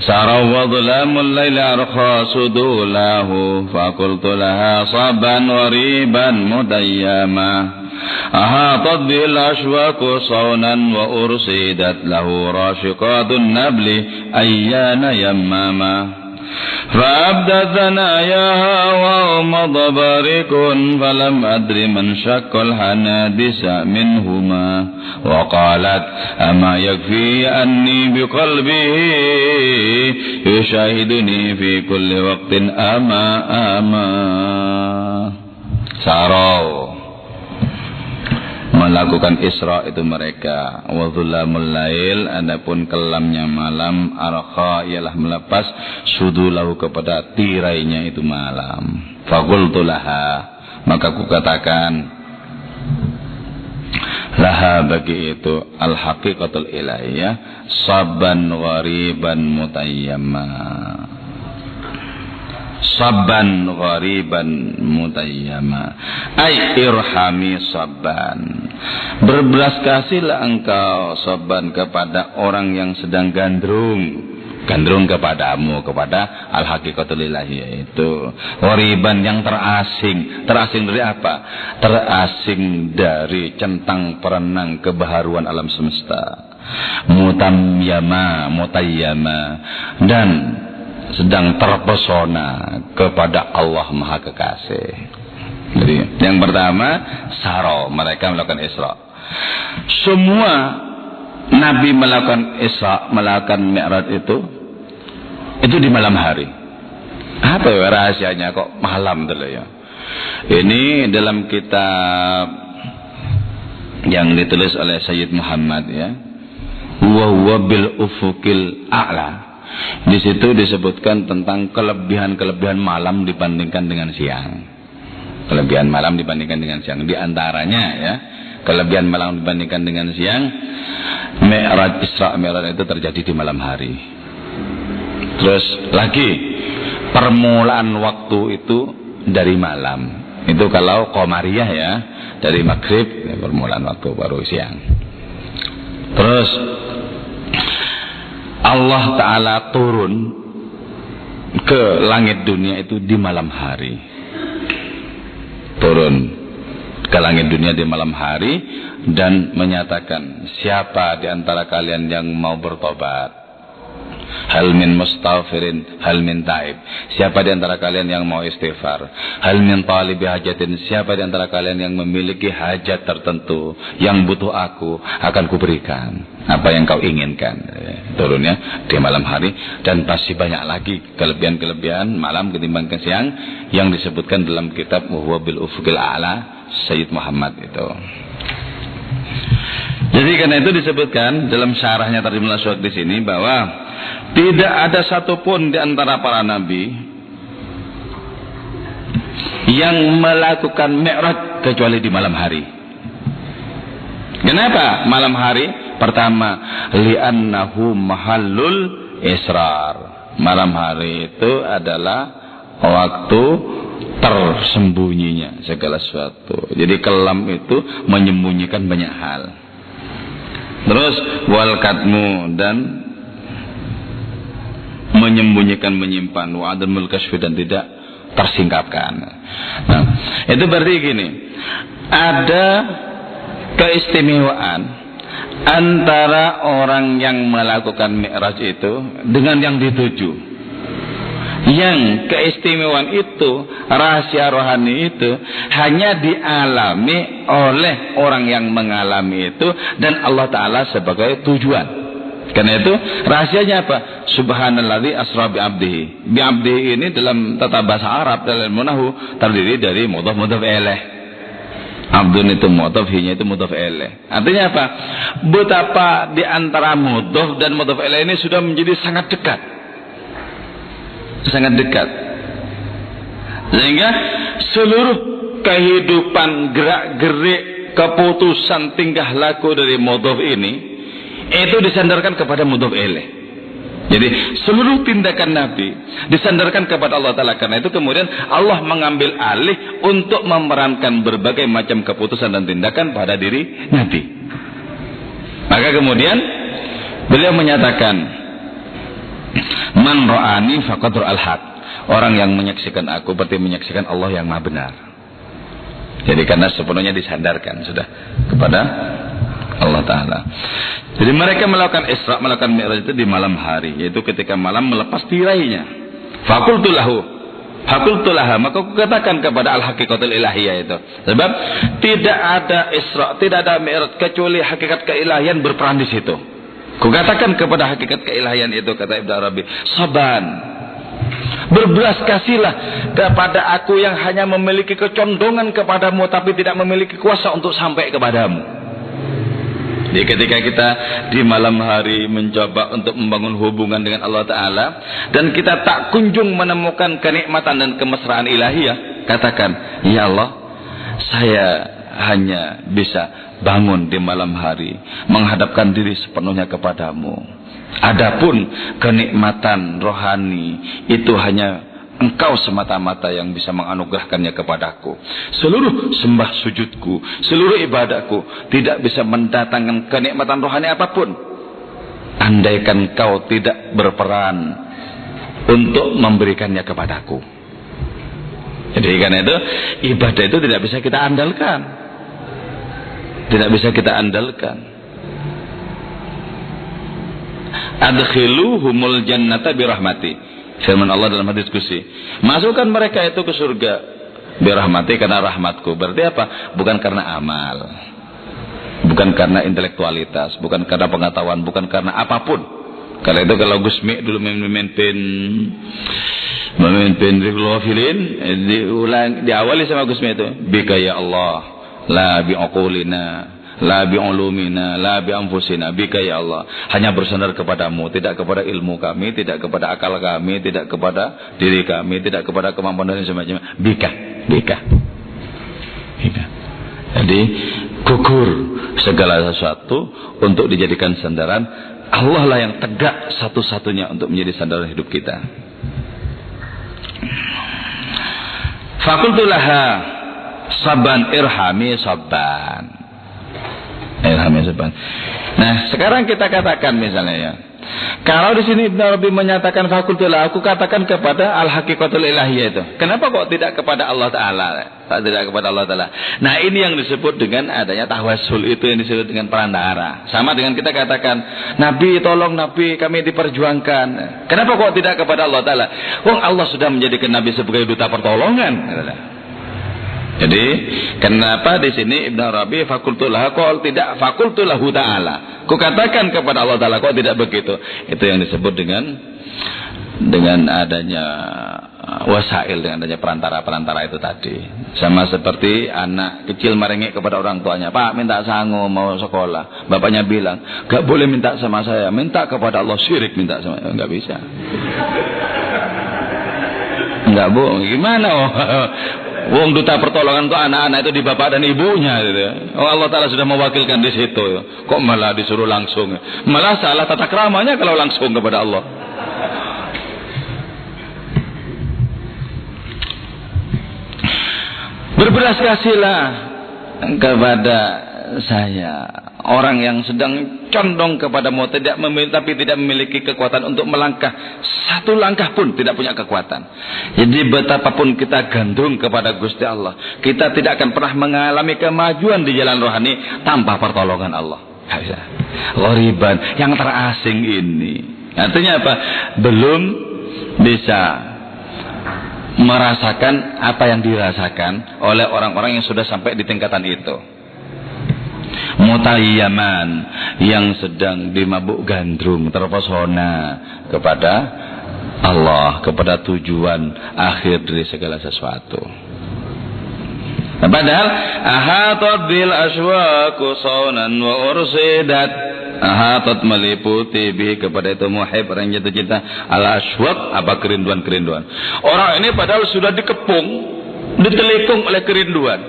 Saraw wa dhulamul laili arqa sudulahu faqultu laha saban wariban mudayyama ahatat bil ashwaqu sawnan wa ursidat lahu rashiqatun nabli ayyana yammama فأبدى ثناياها ومض بارك فلم أدر من شق الحنادس منهما وقالت أما يكفي أني بقلبه يشاهدني في كل وقت أما ساروا melakukan Isra itu mereka, wa dhulamul lail, adapun kelamnya malam, arqa ialah melepas sudulahu kepada tirainya itu malam. Faqultu laha, maka ku katakan laha bagi itu al haqiqatul ilahiyah sabban ghariban mutayyama. Sabban ghariban mutayyama ay irhami sabban, berbelas kasihlah engkau sabban kepada orang yang sedang gandrung kepadamu, kepada al haqiqatul ilahiyah itu. Ghariban yang terasing dari apa? Terasing dari centang perenang kebaharuan alam semesta. mutayyama, dan sedang terpesona kepada Allah Maha Kekasih. Jadi yang pertama, saro, mereka melakukan Isra. Semua Nabi melakukan Isra, melakukan Mi'raj itu di malam hari. Apa ya rahasianya kok malam dulu ya? Ini dalam kitab yang ditulis oleh Sayyid Muhammad ya, wa bil ufuqil a'la. Di situ disebutkan tentang kelebihan-kelebihan malam dibandingkan dengan siang. Kelebihan malam dibandingkan dengan siang. Di antaranya ya, kelebihan malam dibandingkan dengan siang, Mi'raj, Isra Mi'raj itu terjadi di malam hari. Terus lagi, permulaan waktu itu dari malam. Itu kalau Qamariyah ya, dari maghrib ya, permulaan waktu baru siang. Terus Allah Ta'ala turun ke langit dunia itu di malam hari. Turun ke langit dunia di malam hari dan menyatakan, siapa di antara kalian yang mau bertobat? Hal min mustaghfirin, hal min taib. Siapa di antara kalian yang mau istighfar? Hal min talibi hajatin. Siapa di antara kalian yang memiliki hajat tertentu yang butuh aku, akan kuberikan apa yang kau inginkan. Turunnya di malam hari, dan pasti banyak lagi kelebihan-kelebihan malam ketimbang ke siang yang disebutkan dalam kitab Huwa bil Ufuqil A'la Sayyid Muhammad itu. Jadi karena itu disebutkan dalam syarahnya Tarjumul Aswaq di sini bahwa tidak ada satupun di antara para nabi yang melakukan Mi'raj kecuali di malam hari. Kenapa malam hari? Pertama, li'annahu mahallul israr. Malam hari itu adalah waktu tersembunyinya segala sesuatu. Jadi kelam itu menyembunyikan banyak hal. Terus wal katmu, dan menyembunyikan, menyimpan, wa adamul kasfi, dan tidak tersingkapkan. Nah, itu berarti gini, ada keistimewaan antara orang yang melakukan Mi'raj itu dengan yang dituju. Yang keistimewaan itu, rahasia rohani itu hanya dialami oleh orang yang mengalami itu, dan Allah Ta'ala sebagai tujuan. Karena itu rahasianya apa? Subhanalladzi asra bi abdihi. Bi abdihi ini dalam tata bahasa Arab, dalam munahu, terdiri dari mudhaf ilaih. Abdun itu mudhaf, hinya itu mudhaf ilaih. Artinya apa? Betapa di antara mudhaf dan mudhaf ilaih ini sudah menjadi sangat dekat. Sangat dekat. Sehingga seluruh kehidupan, gerak-gerik, keputusan, tingkah laku dari mudhaf ini itu disandarkan kepada mudhaf ilaih. Jadi seluruh tindakan Nabi disandarkan kepada Allah Ta'ala. Karena itu kemudian Allah mengambil alih untuk memerankan berbagai macam keputusan dan tindakan pada diri Nabi. Maka kemudian beliau menyatakan, man ra'ani faqad ra'al haq. Orang yang menyaksikan aku berarti menyaksikan Allah yang Maha benar. Jadi karena sepenuhnya disandarkan sudah kepada Allah Ta'ala. Jadi mereka melakukan Isra, melakukan Mi'raj itu di malam hari, yaitu ketika malam melepas tirainya. Fakultu laha, maka aku katakan kepada al-haqiqatul ilahiyah itu. Sebab tidak ada Isra, tidak ada Mi'raj kecuali hakikat keilahian berperan di situ. Kukatakan kepada hakikat keilahian itu, kata Ibnu Arabi, saban, berbelas kasihlah kepada aku yang hanya memiliki kecondongan kepadamu tapi tidak memiliki kuasa untuk sampai kepadamu. Jadi ketika kita di malam hari mencoba untuk membangun hubungan dengan Allah Ta'ala, dan kita tak kunjung menemukan kenikmatan dan kemesraan ilahiyah, katakan, ya Allah, saya hanya bisa bangun di malam hari, menghadapkan diri sepenuhnya kepadamu. Adapun kenikmatan rohani itu hanya Engkau semata-mata yang bisa menganugerahkannya kepadaku. Seluruh sembah sujudku, seluruh ibadahku tidak bisa mendatangkan kenikmatan rohani apapun, andaikan Engkau tidak berperan untuk memberikannya kepadaku. Jadi karena itu ibadah itu tidak bisa kita andalkan. Tidak bisa kita andalkan. Adkhiluhumul jannata birahmati. Firman Allah dalam hadis qudsi, masukkan mereka itu ke surga birahmati, karena rahmatku. Berarti apa? Bukan karena amal, bukan karena intelektualitas, bukan karena pengetahuan, bukan karena apapun. Karena itu kalau Gusmi dulu memimpin Rihul Ghafilin, diawali sama Gusmi itu, bika ya Allah, la bi'uqulina, la bi'ulumina, la bi'anfusina, bika ya Allah. Hanya bersandar kepadamu, tidak kepada ilmu kami, tidak kepada akal kami, tidak kepada diri kami, tidak kepada kemampuan dan semacamnya. Bika. Jadi gugur segala sesuatu untuk dijadikan sandaran. Allah lah yang tegak satu-satunya untuk menjadi sandaran hidup kita. Fakultu laha saban irhami saban. Nah, sekarang kita katakan misalnya ya, kalau di sini Ibnu Arabi menyatakan fakultu laha, aku katakan kepada al-haqiqatul ilahiyah itu. Kenapa kok tidak kepada Allah Ta'ala? Tidak kepada Allah Ta'ala. Nah, ini yang disebut dengan adanya tawassul, itu yang disebut dengan perantara. Sama dengan kita katakan, Nabi tolong Nabi, kami diperjuangkan. Kenapa kok tidak kepada Allah Ta'ala? Wong Allah sudah menjadikan Nabi sebagai duta pertolongan. Jadi kenapa di sini Ibnu Arabi fakultu laha, kok tidak fakultu lahu Ta'ala? Ku katakan kepada Allah Ta'ala, kok tidak begitu? Itu yang disebut dengan adanya wasail, dengan adanya perantara-perantara itu tadi. Sama seperti anak kecil merengek kepada orang tuanya, Pak minta sangu mau sekolah. Bapaknya bilang, gak boleh minta sama saya, minta kepada Allah, syirik minta sama saya. Gak bisa. Enggak bu, gimana? Wong duta pertolongan untuk anak-anak itu di bapak dan ibunya gitu. Oh, Allah Ta'ala sudah mewakilkan di situ. Kok malah disuruh langsung? Malah salah tata keramanya kalau langsung kepada Allah. Berbelas kasihlah kepada saya, orang yang sedang condong kepada mau tidak tapi tidak memiliki kekuatan untuk melangkah satu langkah pun, tidak punya kekuatan. Jadi betapapun kita gandrung kepada Gusti Allah, kita tidak akan pernah mengalami kemajuan di jalan rohani tanpa pertolongan Allah. Ghoriban, yang terasing ini. Artinya apa? Belum bisa merasakan apa yang dirasakan oleh orang-orang yang sudah sampai di tingkatan itu. Mutayyaman, yang sedang dimabuk gandrung, terpesona kepada Allah, kepada tujuan akhir dari segala sesuatu. Nah, padahal ahatat bil aswaqu saunan wa ursidat, ahatat meliputi bi kepada itu muhib, orang jatuh cinta, al aswaq, apa kerinduan-kerinduan. Orang ini padahal sudah dikepung, ditelikung oleh kerinduan.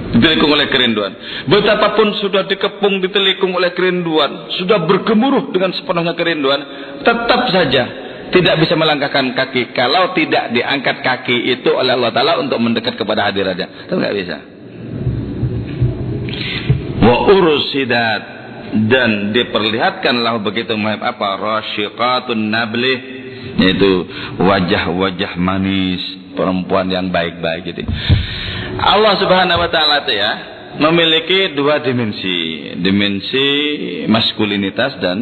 Ditelikung oleh kerinduan. Betapapun sudah dikepung, ditelikung oleh kerinduan, sudah bergemuruh dengan sepenuhnya kerinduan, tetap saja tidak bisa melangkahkan kaki kalau tidak diangkat kaki itu oleh Allah Ta'ala untuk mendekat kepada hadiratnya. Itu nggak bisa. Wa ursidat, dan diperlihatkanlah begitu apa rasyiqatun nablih, yaitu wajah-wajah manis perempuan yang baik-baik gitu. Allah Subhanahu wa Ta'ala itu ya memiliki dua dimensi maskulinitas dan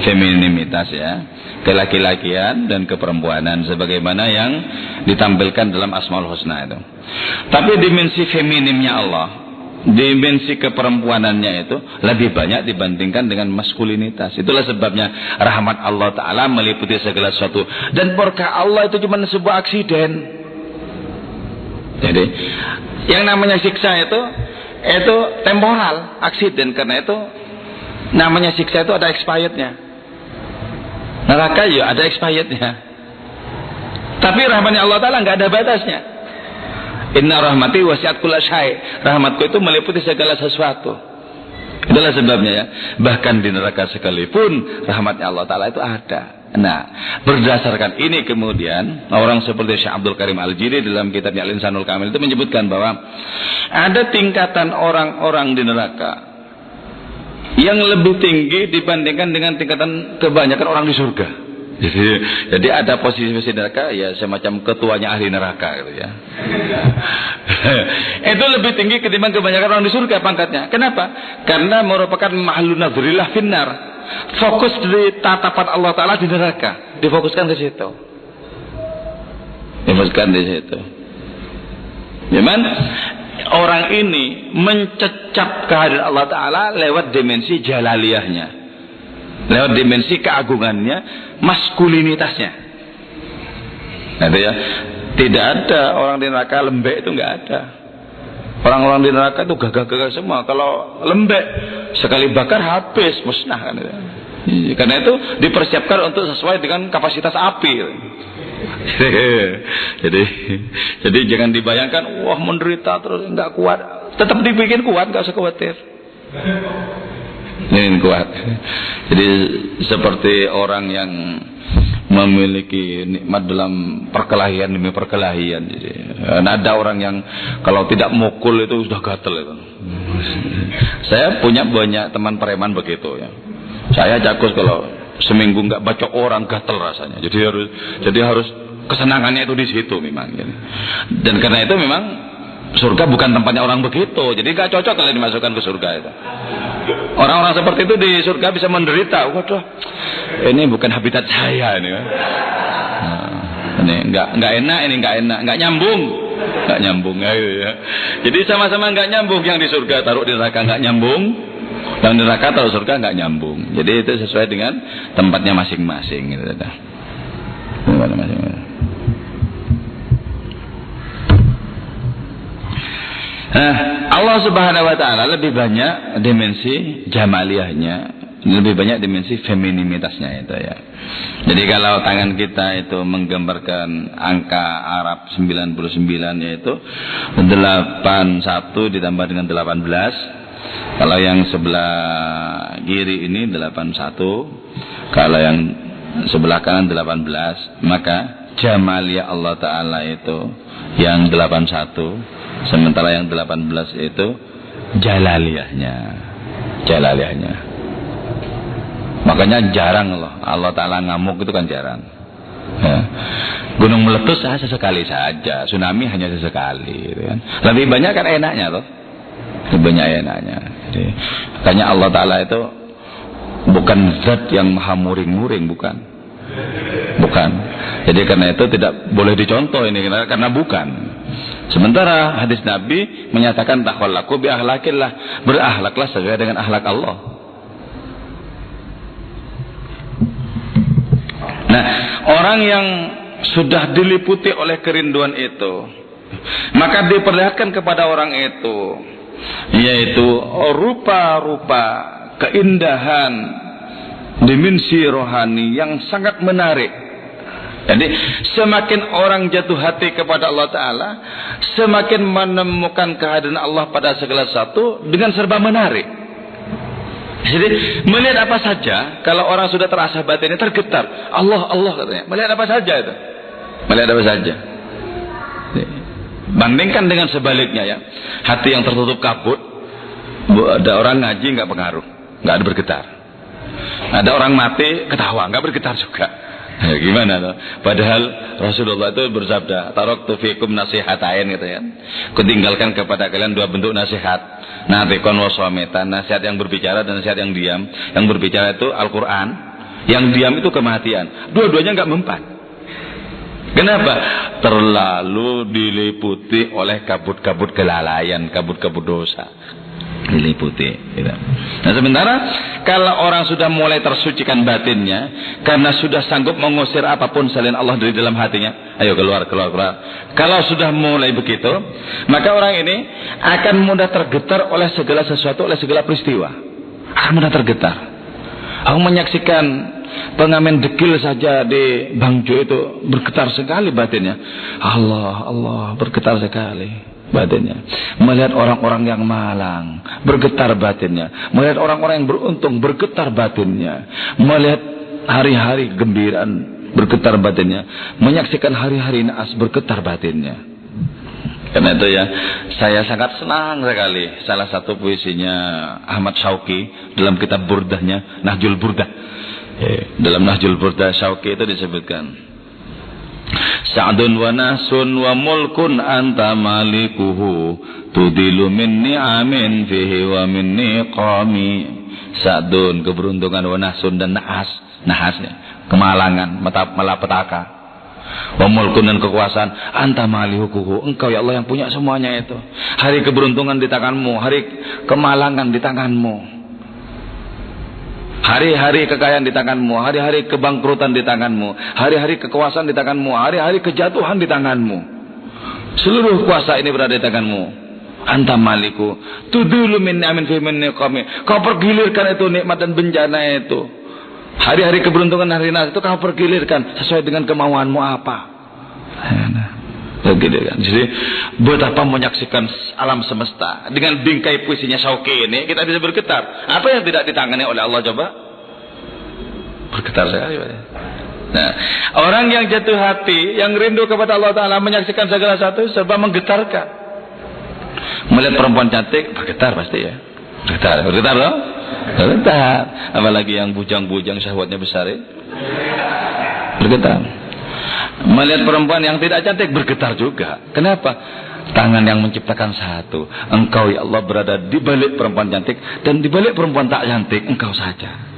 femininitas ya, kelaki-lakian dan keperempuanan, sebagaimana yang ditampilkan dalam Asmaul Husna itu. Tapi dimensi feminimnya Allah, dimensi keperempuanannya itu lebih banyak dibandingkan dengan maskulinitas. Itulah sebabnya rahmat Allah Ta'ala meliputi segala sesuatu, dan berkah Allah itu cuma sebuah aksiden. Jadi yang namanya siksa itu temporal, aksiden. Karena itu namanya siksa itu ada expirednya. Neraka ya ada expirednya. Tapi rahmatnya Allah Ta'ala nggak ada batasnya. Inna rahmati wasi'at kulla syai'. Rahmatku itu meliputi segala sesuatu. Itulah sebabnya ya, bahkan di neraka sekalipun rahmatnya Allah Ta'ala itu ada. Nah, berdasarkan ini kemudian orang seperti Syekh Abdul Karim Al-Jili dalam kitabnya Al-Insanul Kamil itu menyebutkan bahwa ada tingkatan orang-orang di neraka yang lebih tinggi dibandingkan dengan tingkatan kebanyakan orang di surga. Jadi ada posisi-posisi neraka ya semacam ketuanya ahli neraka gitu ya. Itu lebih tinggi ketimbang kebanyakan orang di surga pangkatnya. Kenapa? Karena merupakan mahlun nadrillah finnar. fokus di tatapan Allah Ta'ala di neraka, difokuskan ke situ. Difokuskan di situ. Cuman orang ini mencecap kehadiran Allah Ta'ala lewat dimensi jalaliyahnya, lewat dimensi keagungannya, maskulinitasnya. Nah, itu ya. Tidak ada orang di neraka lembek, itu nggak ada. Orang-orang di neraka itu gagah-gagah semua. Kalau lembek sekali bakar habis, musnah kan itu. Karena itu dipersiapkan untuk sesuai dengan kapasitas api. Jadi jangan dibayangkan wah menderita terus nggak kuat. Tetap dibikin kuat, nggak usah khawatir. Ini kuat. Jadi seperti orang yang memiliki nikmat dalam perkelahian demi perkelahian. Jadi, ada orang yang kalau tidak mukul itu sudah gatel itu. Saya punya banyak teman preman begitu ya. Saya cakus kalau seminggu nggak bacok orang gatel rasanya. Jadi harus kesenangannya itu di situ memang. Gitu. Dan karena itu memang surga bukan tempatnya orang begitu. Jadi nggak cocok kalau dimasukkan ke surga itu. Orang-orang seperti itu di surga bisa menderita. Waduh, ini bukan habitat saya ini. Ini nggak enak, ini nggak nyambung. Ya. Jadi sama-sama nggak nyambung. Yang di surga taruh di neraka nggak nyambung, yang di neraka taruh surga nggak nyambung. Jadi itu sesuai dengan tempatnya masing-masing. Gitu. Nah, Allah Subhanahu wa Ta'ala lebih banyak dimensi jamaliyahnya, lebih banyak dimensi femininitasnya itu ya. Jadi kalau tangan kita itu menggambarkan angka Arab 99, yaitu 81 ditambah dengan 18. Kalau yang sebelah kiri ini 81, kalau yang sebelah kanan 18, maka jamaliyah Allah Ta'ala itu yang 81. Sementara yang 18 itu jalaliyahnya. Makanya jarang loh Allah Ta'ala ngamuk, itu kan jarang ya. Gunung meletus sesekali saja, tsunami hanya sesekali gitu kan. Lebih banyak kan enaknya loh. Lebih banyak enaknya. Jadi, makanya Allah Ta'ala itu bukan zat yang maha muring-muring, bukan. Jadi karena itu tidak boleh dicontoh ini, karena bukan. Sementara hadis Nabi menyatakan takhallaku bi akhlaqillah, berakhlaklah sesuai dengan akhlak Allah. Nah, orang yang sudah diliputi oleh kerinduan itu, maka diperlihatkan kepada orang itu, yaitu rupa-rupa keindahan dimensi rohani yang sangat menarik. Jadi semakin orang jatuh hati kepada Allah Ta'ala, semakin menemukan kehadiran Allah pada segala sesuatu dengan serba menarik. Jadi melihat apa saja, kalau orang sudah terasa batinnya tergetar, Allah katanya, melihat apa saja itu, melihat apa saja. Bandingkan dengan sebaliknya ya, hati yang tertutup kabut, ada orang ngaji nggak pengaruh, nggak ada bergetar. Ada orang mati ketawa, nggak bergetar juga. Ya, gimana tuh? Padahal Rasulullah itu bersabda, taraktu fikum nasihatain gitu ya. Kutinggalkan kepada kalian dua bentuk nasihat. Natikon wa shamitan, nasihat yang berbicara dan nasihat yang diam. Yang berbicara itu Al-Qur'an, yang diam itu kematian. Dua-duanya enggak mempan. Kenapa? Terlalu diliputi oleh kabut-kabut kelalaian, kabut-kabut dosa. Diliputi gitu. Nah sementara kalau orang sudah mulai tersucikan batinnya karena sudah sanggup mengusir apapun selain Allah dari dalam hatinya, ayo keluar. Kalau sudah mulai begitu, maka orang ini akan mudah tergetar oleh segala sesuatu, oleh segala peristiwa, akan mudah tergetar. Aku menyaksikan pengamen dekil saja di Bangjo itu bergetar sekali batinnya. Allah bergetar sekali batinnya. Melihat orang-orang yang malang, bergetar batinnya. Melihat orang-orang yang beruntung, bergetar batinnya. Melihat hari-hari gembiraan, bergetar batinnya. Menyaksikan hari-hari naas, bergetar batinnya. Karena itu ya, saya sangat senang sekali salah satu puisinya Ahmad Syauqi dalam kitab Burdahnya, Nahjul Burdah. Dalam Nahjul Burdah Syauqi itu disebutkan, Sa'dun wa nasun wa mulkun anta malikuhu tudilu min ni'amin fihi wa min niqami. Sa'dun, keberuntungan, wa nahsun, dan nahasnya, kemalangan, malapetaka. Wa mulkun, dan kekuasaan. Anta malihukuhu, engkau ya Allah yang punya semuanya itu. Hari keberuntungan di tanganmu, hari kemalangan di tanganmu, hari-hari kekayaan di tanganmu, hari-hari kebangkrutan di tanganmu, hari-hari kekuasaan di tanganmu, hari-hari kejatuhan di tanganmu. Seluruh kuasa ini berada di tanganmu. Anta maliku, tudulu min amin fi min niqami. Kau pergilirkan itu nikmat dan bencana itu. Hari-hari keberuntungan, hari nas itu kau pergilirkan sesuai dengan kemauanmu apa. Begitu kan. Jadi betapa menyaksikan alam semesta dengan bingkai puisinya Syauqi ini kita bisa bergetar. Apa yang tidak ditangani oleh Allah coba? Bergetar sekali. Nah, orang yang jatuh hati, yang rindu kepada Allah Ta'ala, menyaksikan segala sesuatu serba menggetarkan. Melihat perempuan cantik bergetar pasti ya. Bergetar loh. Bergetar. Apalagi yang bujang-bujang syahwatnya besar ya. Bergetar. Melihat perempuan yang tidak cantik bergetar juga. Kenapa? Tangan yang menciptakan satu. Engkau ya Allah berada di balik perempuan cantik dan di balik perempuan tak cantik engkau saja.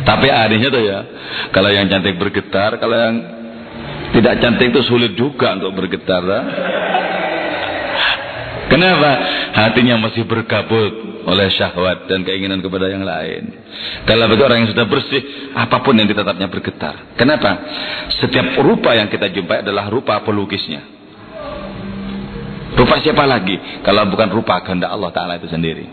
Tapi adanya tuh ya, kalau yang cantik bergetar, kalau yang tidak cantik itu sulit juga untuk bergetar. Kenapa? Hatinya masih berkabut oleh syahwat dan keinginan kepada yang lain. Kalau begitu orang yang sudah bersih, apapun yang ditatapnya bergetar. Kenapa? Setiap rupa yang kita jumpai adalah rupa pelukisnya. Rupa siapa lagi? Kalau bukan rupa kehendak Allah Ta'ala itu sendiri.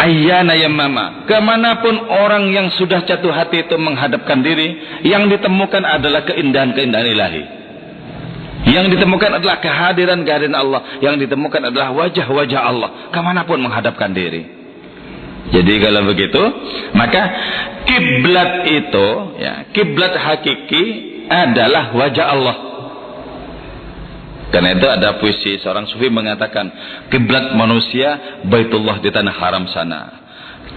Ayyana yammama, kemanapun orang yang sudah jatuh hati itu menghadapkan diri, yang ditemukan adalah keindahan-keindahan ilahi. Yang ditemukan adalah kehadiran-kehadiran Allah. Yang ditemukan adalah wajah-wajah Allah. Kemanapun menghadapkan diri. Jadi kalau begitu, maka kiblat itu, ya, kiblat hakiki adalah wajah Allah. Karena itu ada puisi seorang sufi mengatakan, kiblat manusia Baitullah di tanah haram sana.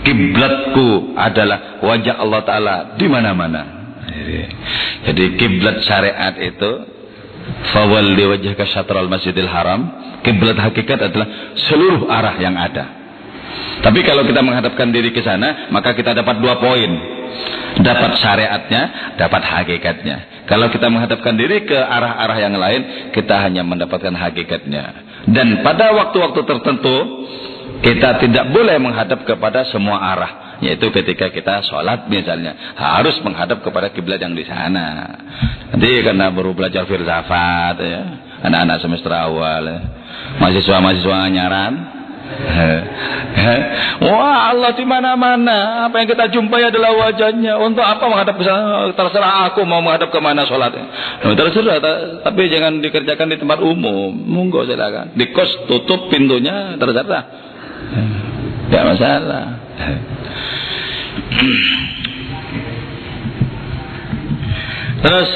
Kiblatku adalah wajah Allah Ta'ala di mana-mana. Jadi kiblat syariat itu, fawalli wajhaka syatral masjidil haram, kiblat hakikat adalah seluruh arah yang ada. Tapi kalau kita menghadapkan diri ke sana, maka kita dapat 2 poin. Dapat syariatnya, dapat hakikatnya. Kalau kita menghadapkan diri ke arah-arah yang lain, kita hanya mendapatkan hakikatnya. Dan pada waktu-waktu tertentu, kita tidak boleh menghadap kepada semua arah. Yaitu ketika kita sholat misalnya, harus menghadap kepada kiblat yang di sana. Nanti karena baru belajar filsafat ya, anak-anak semester awal ya, mahasiswa-mahasiswa nyaran, wah Allah di mana-mana, apa yang kita jumpai adalah wajahnya. Untuk apa menghadap ke sana? Terserah aku mau menghadap ke mana sholatnya. Terserah, tapi jangan dikerjakan di tempat umum. Monggo silakan. Di kos tutup pintunya, terserah. Tidak masalah. Terus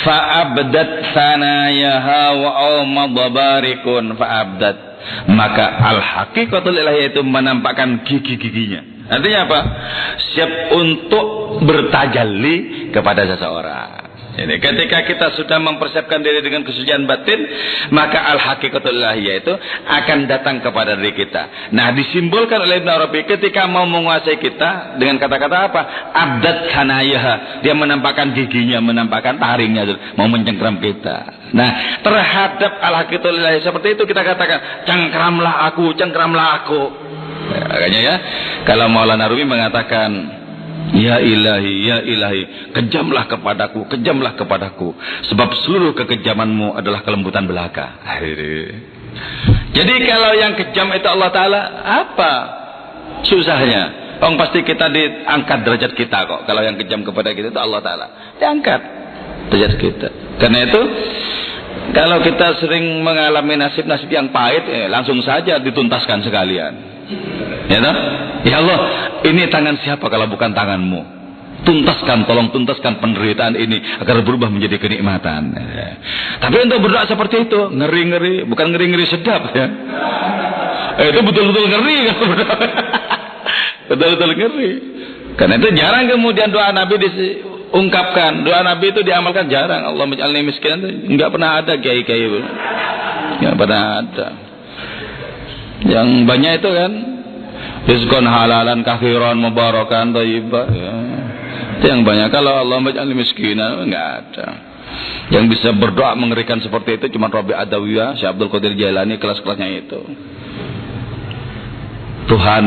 fa'abdat sanayaha wa aumadbarikun fa'abdat, maka al-haqiqatul ilahiyah itu menampakkan gigi-giginya. Artinya apa? Siap untuk bertajalli kepada seseorang. Jadi ketika kita sudah mempersiapkan diri dengan kesucian batin, maka al-haqiqatul ilahiyah itu akan datang kepada diri kita. Nah, disimbolkan oleh Ibn Arabi ketika mau menguasai kita dengan kata-kata apa? Abdat kanayaha. Dia menampakkan giginya, menampakkan taringnya, mau mencengkram kita. Nah, terhadap al-haqiqatul ilahiyah seperti itu kita katakan, cengkramlah aku, cengkramlah aku. Ya, makanya ya, kalau Maulana Rumi mengatakan, ya ilahi, kejamlah kepadaku, kejamlah kepadaku, sebab seluruh kekejamanmu adalah kelembutan belaka. Jadi kalau yang kejam itu Allah Ta'ala, apa susahnya? Pasti kita diangkat derajat kita kok. Kalau yang kejam kepada kita itu Allah Ta'ala, diangkat derajat kita. Karena itu kalau kita sering mengalami nasib-nasib yang pahit, langsung saja dituntaskan sekalian. Ya toh? Ya Allah, ini tangan siapa kalau bukan tanganmu? Tuntaskan, tolong tuntaskan penderitaan ini agar berubah menjadi kenikmatan. Ya. Tapi untuk berdoa seperti itu, ngeri-ngeri, bukan ngeri-ngeri sedap ya. Itu betul-betul ngeri kan berdoa. Betul-betul ngeri. Karena itu jarang kemudian doa Nabi diungkapkan. Doa Nabi itu diamalkan jarang. Allah menjalani miskin itu enggak pernah ada kiai-kiai. Enggak pernah ada. Yang banyak itu kan rizqan halalan kathiran mubarakan thayyibah ya. Itu yang banyak. Kalau Allah maj'alni miskinan enggak ada. Yang bisa berdoa mengerikan seperti itu cuma Rabi Adawiyah, Syekh Abdul Qadir Jailani, kelas-kelasnya itu. Tuhan,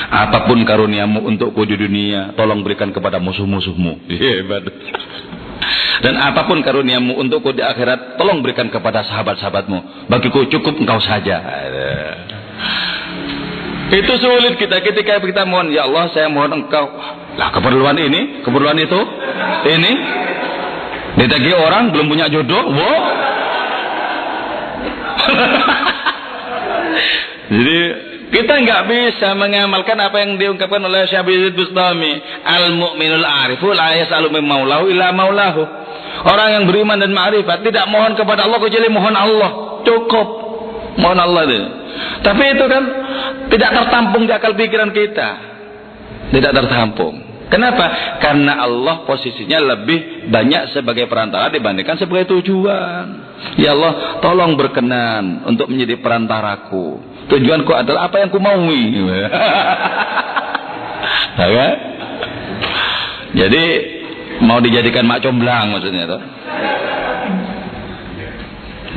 apapun karuniamu untukku di dunia, tolong berikan kepada musuh-musuhmu. Hebat. Dan apapun karuniamu untukku di akhirat, tolong berikan kepada sahabat-sahabatmu. Bagiku cukup engkau saja. Itu sulit kita ketika kita mohon, ya Allah saya mohon engkau. Lah keperluan ini, keperluan itu, ini ditagih orang belum punya jodoh. Wow. Jadi kita nggak bisa mengamalkan apa yang diungkapkan oleh Syekh Abdul Bustami, al-mu'minul arifu la yas'alu min maulahu illa maulahu. Orang yang beriman dan ma'rifat tidak mohon kepada Allah kecuali mohon Allah. Cukup mohon Allah itu. Tapi itu kan tidak tertampung di akal pikiran kita. Tidak tertampung. Kenapa? Karena Allah posisinya lebih banyak sebagai perantara dibandingkan sebagai tujuan. Ya Allah, tolong berkenan untuk menjadi perantaraku. Tujuanku adalah apa yang ku maui. Ya? Jadi mau dijadikan mak comblang maksudnya tuh.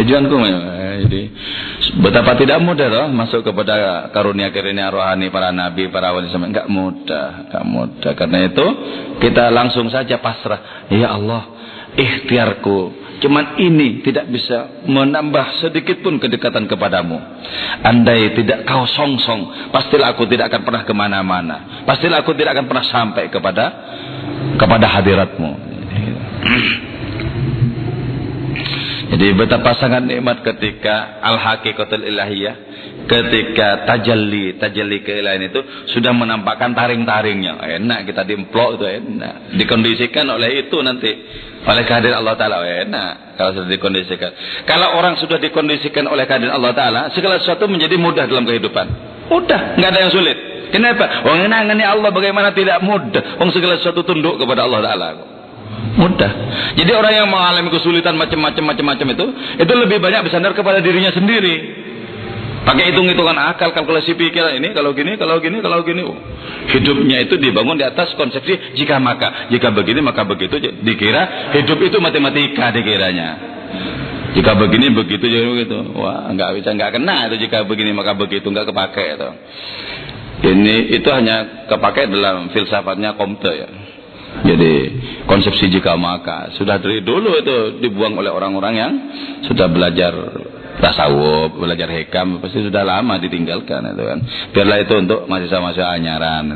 Tujuanku jadi betapa tidak mudah loh masuk kepada karunia-karunia rohani para nabi, para wali sampai enggak mudah, enggak mudah. Karena itu kita langsung saja pasrah. Ya Allah, ikhtiarku cuman ini tidak bisa menambah sedikit pun kedekatan kepadamu. Andai tidak kau songsong, pastilah aku tidak akan pernah kemana-mana. Pastilah aku tidak akan pernah sampai kepada hadiratmu. Jadi betapa sangat nikmat ketika al-haqiqatul ilahiyah, ketika tajalli keilahian itu sudah menampakkan taring-taringnya. Enak kita diemplok itu enak. Dikondisikan oleh itu nanti oleh kehadiran Allah Ta'ala enak kalau sudah dikondisikan. Kalau orang sudah dikondisikan oleh kehadiran Allah Ta'ala, segala sesuatu menjadi mudah dalam kehidupan. Mudah, nggak ada yang sulit. Kenapa? Wong nangani Allah bagaimana tidak mudah? Wong segala sesuatu tunduk kepada Allah Ta'ala. Mudah. Jadi orang yang mengalami kesulitan macam-macam itu lebih banyak bersandar kepada dirinya sendiri. Pakai hitung-hitungan akal, kalkulasi pikiran, ini kalau gini. Hidupnya itu dibangun di atas konsepsi jika maka, jika begini maka begitu. Dikira hidup itu matematika dikiranya. Jika begini begitu jadi begitu. Wah, nggak kena itu jika begini maka begitu, nggak kepake itu. Itu hanya kepake dalam filsafatnya Comte ya. Jadi konsepsi jika maka sudah dari dulu itu dibuang oleh orang-orang yang sudah belajar tasawuf, belajar hikam, pasti sudah lama ditinggalkan itu kan. Biarlah itu untuk mahasiswa-mahasiswa anyaran.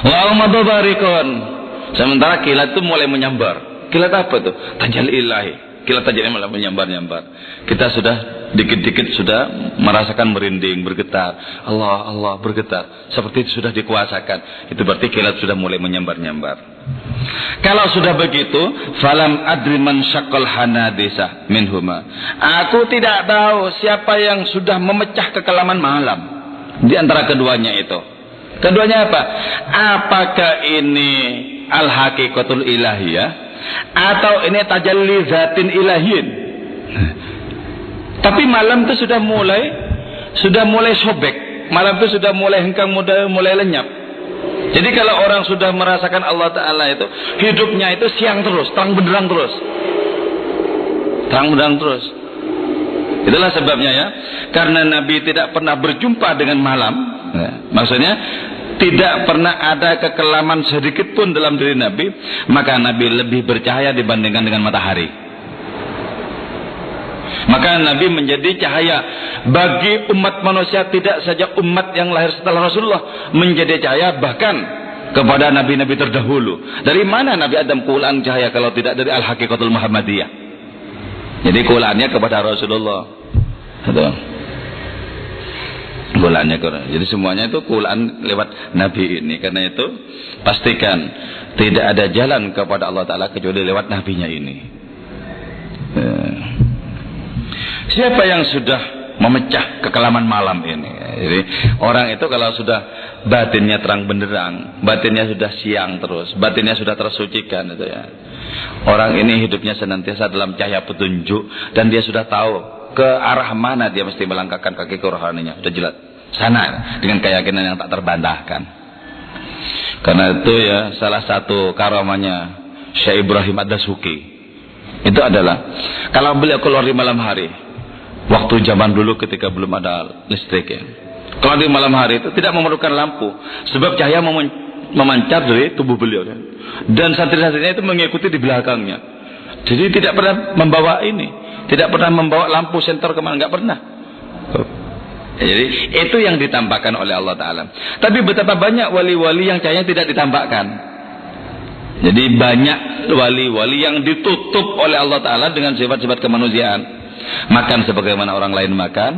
Wa madbarikun. Sementara kilat itu mulai menyambar. Kilat apa tuh? Tajalli ilahi. Kilat tajalli mulai menyambar-nyambar. Kita sudah dikit-dikit sudah merasakan merinding, bergetar. Allah bergetar. Seperti itu sudah dikuasakan. Itu berarti kilat sudah mulai menyambar-nyambar. Kalau sudah begitu, falam adri man syaqqal hanadisa minhuma. Aku tidak tahu siapa yang sudah memecah kekelaman malam di antara keduanya itu. Keduanya apa? Apakah ini al-haqiqatul ilahiyah atau ini tajalli zatin ilahiyin? Tapi malam itu sudah mulai sobek. Malam itu sudah mulai hengkang, mulai lenyap. Jadi kalau orang sudah merasakan Allah Ta'ala itu, hidupnya itu siang terus, terang benderang terus. Terang benderang terus. Itulah sebabnya ya. Karena Nabi tidak pernah berjumpa dengan malam. Ya, maksudnya tidak pernah ada kekelaman sedikit pun dalam diri Nabi. Maka Nabi lebih bercahaya dibandingkan dengan matahari. Maka Nabi menjadi cahaya bagi umat manusia, tidak saja umat yang lahir setelah Rasulullah, menjadi cahaya bahkan kepada nabi-nabi terdahulu. Dari mana Nabi Adam kulaan cahaya kalau tidak dari al-haqiqatul Muhammadiyah? Jadi kulaannya kepada Rasulullah. Kulaannya jadi semuanya itu kulaan lewat Nabi ini. Karena itu pastikan tidak ada jalan kepada Allah Ta'ala kecuali lewat nabinya ini. Siapa yang sudah memecah kekelaman malam ini. Jadi orang itu kalau sudah batinnya terang benderang, batinnya sudah siang terus, batinnya sudah tersucikan itu ya. Orang ini hidupnya senantiasa dalam cahaya petunjuk dan dia sudah tahu ke arah mana dia mesti melangkahkan kaki ke rohaninya. Sudah jelas. Sana dengan keyakinan yang tak terbantahkan. Karena itu ya salah satu karamahnya Syekh Ibrahim Ad-Dasuki itu adalah kalau beliau keluar di malam hari, waktu zaman dulu ketika belum ada listrik ya, kalau di malam hari itu tidak memerlukan lampu sebab cahaya memancar dari tubuh beliau kan? Dan santri-santrinya itu mengikuti di belakangnya. Jadi tidak pernah membawa ini, tidak pernah membawa lampu senter kemana, nggak pernah. Jadi itu yang ditampakkan oleh Allah Ta'ala. Tapi betapa banyak wali-wali yang cahaya tidak ditampakkan. Jadi banyak wali-wali yang ditutup oleh Allah Ta'ala dengan sifat-sifat kemanusiaan. Makan sebagaimana orang lain makan,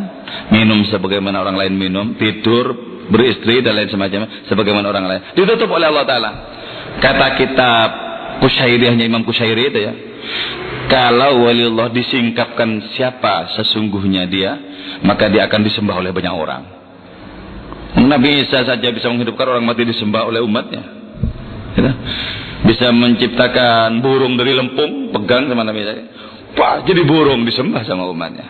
minum sebagaimana orang lain minum, tidur, beristri dan lain semacamnya sebagaimana orang lain. Ditutup oleh Allah Ta'ala. Kata kitab Kusyairiyahnya Imam Kusyairi itu ya, kalau waliullah disingkapkan siapa sesungguhnya dia, maka dia akan disembah oleh banyak orang. Nabi Isa saja bisa menghidupkan orang mati disembah oleh umatnya. Bisa menciptakan burung dari lempung, pegang sama Nabi Isa. Wah, jadi burung disembah sama umatnya.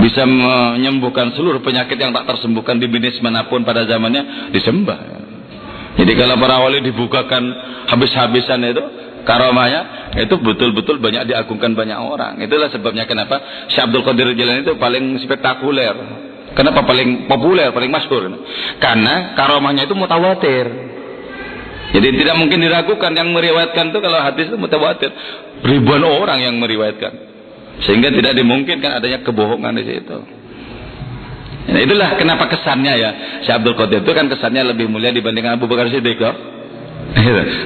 Bisa menyembuhkan seluruh penyakit yang tak tersembuhkan di bisnis manapun pada zamannya, disembah. Jadi kalau para wali dibukakan habis-habisan itu karamahnya, itu betul-betul banyak diagungkan banyak orang. Itulah sebabnya kenapa Syekh Abdul Qadir Jilani itu paling spektakuler. Kenapa paling populer, paling masyhur? Karena karamahnya itu mutawatir. Jadi tidak mungkin diragukan. Yang meriwayatkan itu kalau hadis itu mutawatir, ribuan orang yang meriwayatkan, sehingga tidak dimungkinkan adanya kebohongan di situ. Nah, itulah kenapa kesannya ya Syekh Abdul Qadir itu kan kesannya lebih mulia dibandingkan Abu Bakar Siddiq.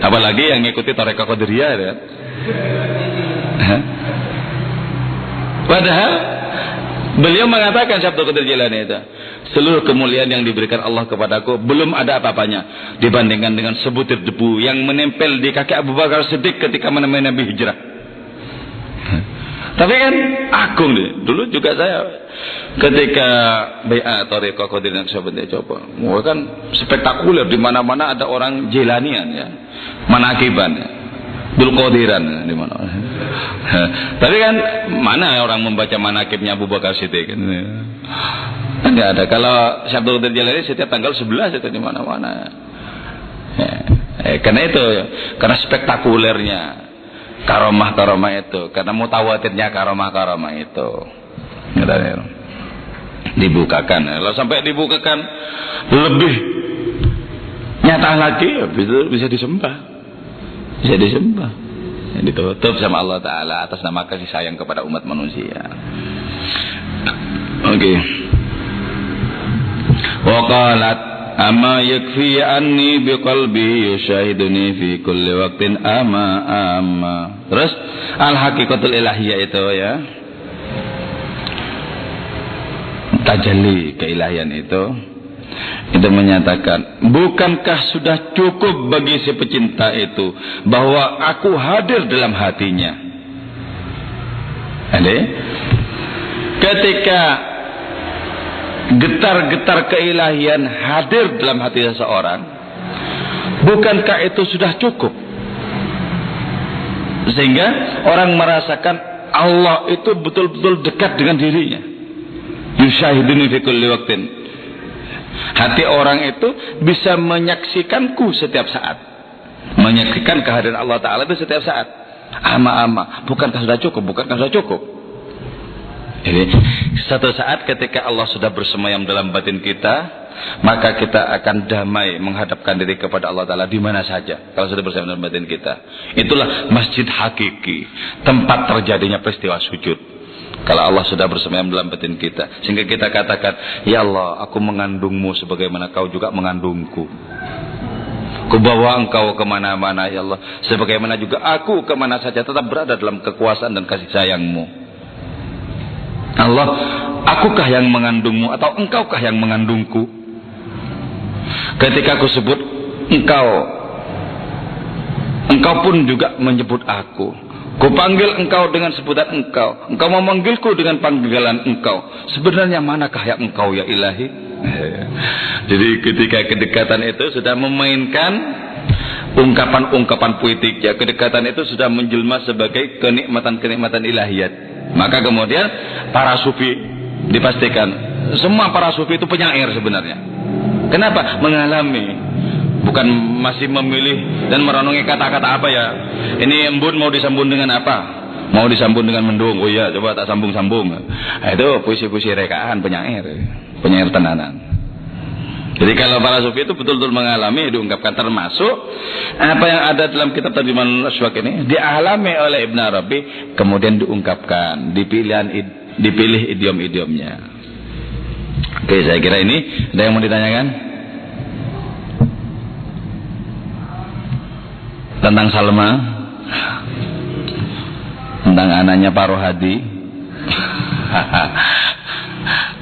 Apalagi yang ngikuti Tarekat Qadiriyah ya. Padahal beliau mengatakan Syekh Abdul Qadir Jilani itu, seluruh kemuliaan yang diberikan Allah kepadaku belum ada apa-apanya dibandingkan dengan sebutir debu yang menempel di kaki Abu Bakar Siddiq ketika menemani Nabi hijrah. Tapi kan agung deh. Dulu juga saya ketika bai'at Tarekat Qadiriyah Naqsyabandiyah coba, kan spektakuler, di mana-mana ada orang Jilanian ya, manakiban ya, Dul Qadiran di mana. Tapi kan mana orang membaca manakibnya Abu Bakar Siddiq kan? Enggak ada. Kalau Syekh Abdul Qadir Jilani setiap tanggal 11 itu di mana-mana. Ya. Karena itu, karena spektakulernya karamah-karamah itu, karena mutawatirnya karamah-karamah itu. Dibukakan. Kalau sampai dibukakan lebih nyata lagi, bisa disembah. Bisa disembah. Ditutup sama Allah Ta'ala atas nama kasih sayang kepada umat manusia. Oke. Waqalat amma yakfi anni biqalbi yushahiduni fi kulli waqtin amma. Terus al-haqiqatul ilahiyah itu ya, tajalli keilahian itu menyatakan, bukankah sudah cukup bagi si pecinta itu bahwa aku hadir dalam hatinya. Ketika getar-getar keilahian hadir dalam hati seseorang, bukankah itu sudah cukup sehingga orang merasakan Allah itu betul-betul dekat dengan dirinya. Yushahiduni fi kulli waqtin. Hati orang itu bisa menyaksikanku setiap saat, menyaksikan kehadiran Allah Ta'ala itu setiap saat. Bukankah sudah cukup? Bukankah sudah cukup? Jadi satu saat ketika Allah sudah bersemayam dalam batin kita, maka kita akan damai menghadapkan diri kepada Allah Ta'ala di mana saja. Kalau sudah bersemayam dalam batin kita, itulah masjid hakiki, tempat terjadinya peristiwa sujud. Kalau Allah sudah bersemayam dalam batin kita, sehingga kita katakan, ya Allah, aku mengandungmu sebagaimana kau juga mengandungku. Ku bawa engkau kemana-mana ya Allah, sebagaimana juga aku kemana saja tetap berada dalam kekuasaan dan kasih sayangmu. Allah, akukah yang mengandungmu atau engkaukah yang mengandungku? Ketika aku sebut engkau, engkau pun juga menyebut aku. Kupanggil engkau dengan sebutan engkau. Engkau memanggilku dengan panggilan engkau. Sebenarnya manakah yang engkau ya ilahi? Jadi ketika kedekatan itu sudah memainkan ungkapan-ungkapan puitik, ya, kedekatan itu sudah menjelma sebagai kenikmatan-kenikmatan ilahiyat. Maka kemudian para sufi dipastikan semua para sufi itu penyair sebenarnya. Kenapa? Mengalami, bukan masih memilih dan merenungi kata-kata apa ya. Ini embun mau disambung dengan apa? Mau disambung dengan mendung. Oh iya, coba tak sambung-sambung. Nah, itu puisi-puisi rekaan penyair tenanan. Jadi kalau para sufi itu betul-betul mengalami, diungkapkan, termasuk apa yang ada dalam kitab Tarjumanul Aswaq ini dialami oleh Ibn Arabi, kemudian diungkapkan, dipilih idiom-idiomnya. Oke, saya kira ini ada yang mau ditanyakan tentang Salma, tentang anaknya Pak Rohadi,